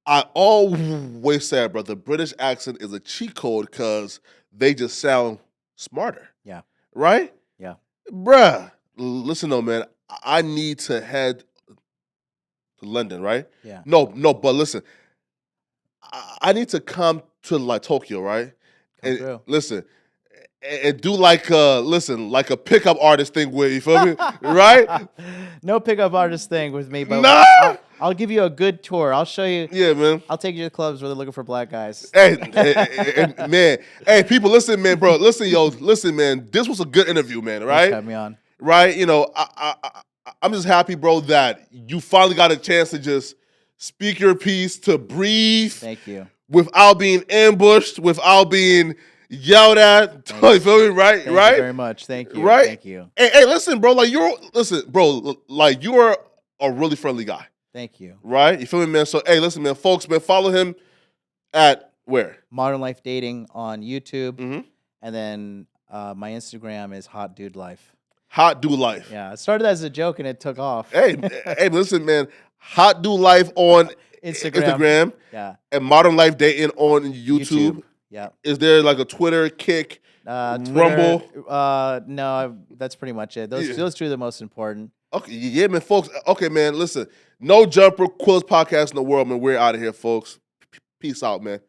I always said, bro, the British accent is a cheat code because they just sound smarter. Yeah. Right? Yeah. Bruh, listen though, man. I need to head to London, right? Yeah. No, but listen. I need to come to like Tokyo, right? Come through. Listen, and do like a pickup artist thing with you, feel me? Right? No pickup artist thing with me, but I'll give you a good tour. I'll show you. Yeah, man. I'll take you to clubs where they're looking for black guys. Hey, man. Hey, people, listen, man, bro. Listen, man. This was a good interview, man. Right? Thanks for having me on. Right? I'm just happy, bro, that you finally got a chance to just speak your piece, to breathe. Thank you. Without being ambushed, without being yelled at. You feel me? Right? Thank right? you very much. Thank you. Right? Thank you. Hey, listen, bro. You are a really friendly guy. Thank you. Right? You feel me, man? So, hey, listen, man, folks, man, follow him at where? Modern Life Dating on YouTube. And then my Instagram is Hot Dude Life. Hot Dude Life. Yeah, it started as a joke and it took off. Hey, listen, man. Hot Dude Life on Instagram. Yeah. And Modern Life Dating on YouTube. Yeah. Is there like a Twitter, Kick, Rumble? No, that's pretty much it. Those two are the most important. Okay, yeah, man, folks. Okay, man, listen. No Jumper, Quills podcast in the world, man. We're out of here, folks. Peace out, man.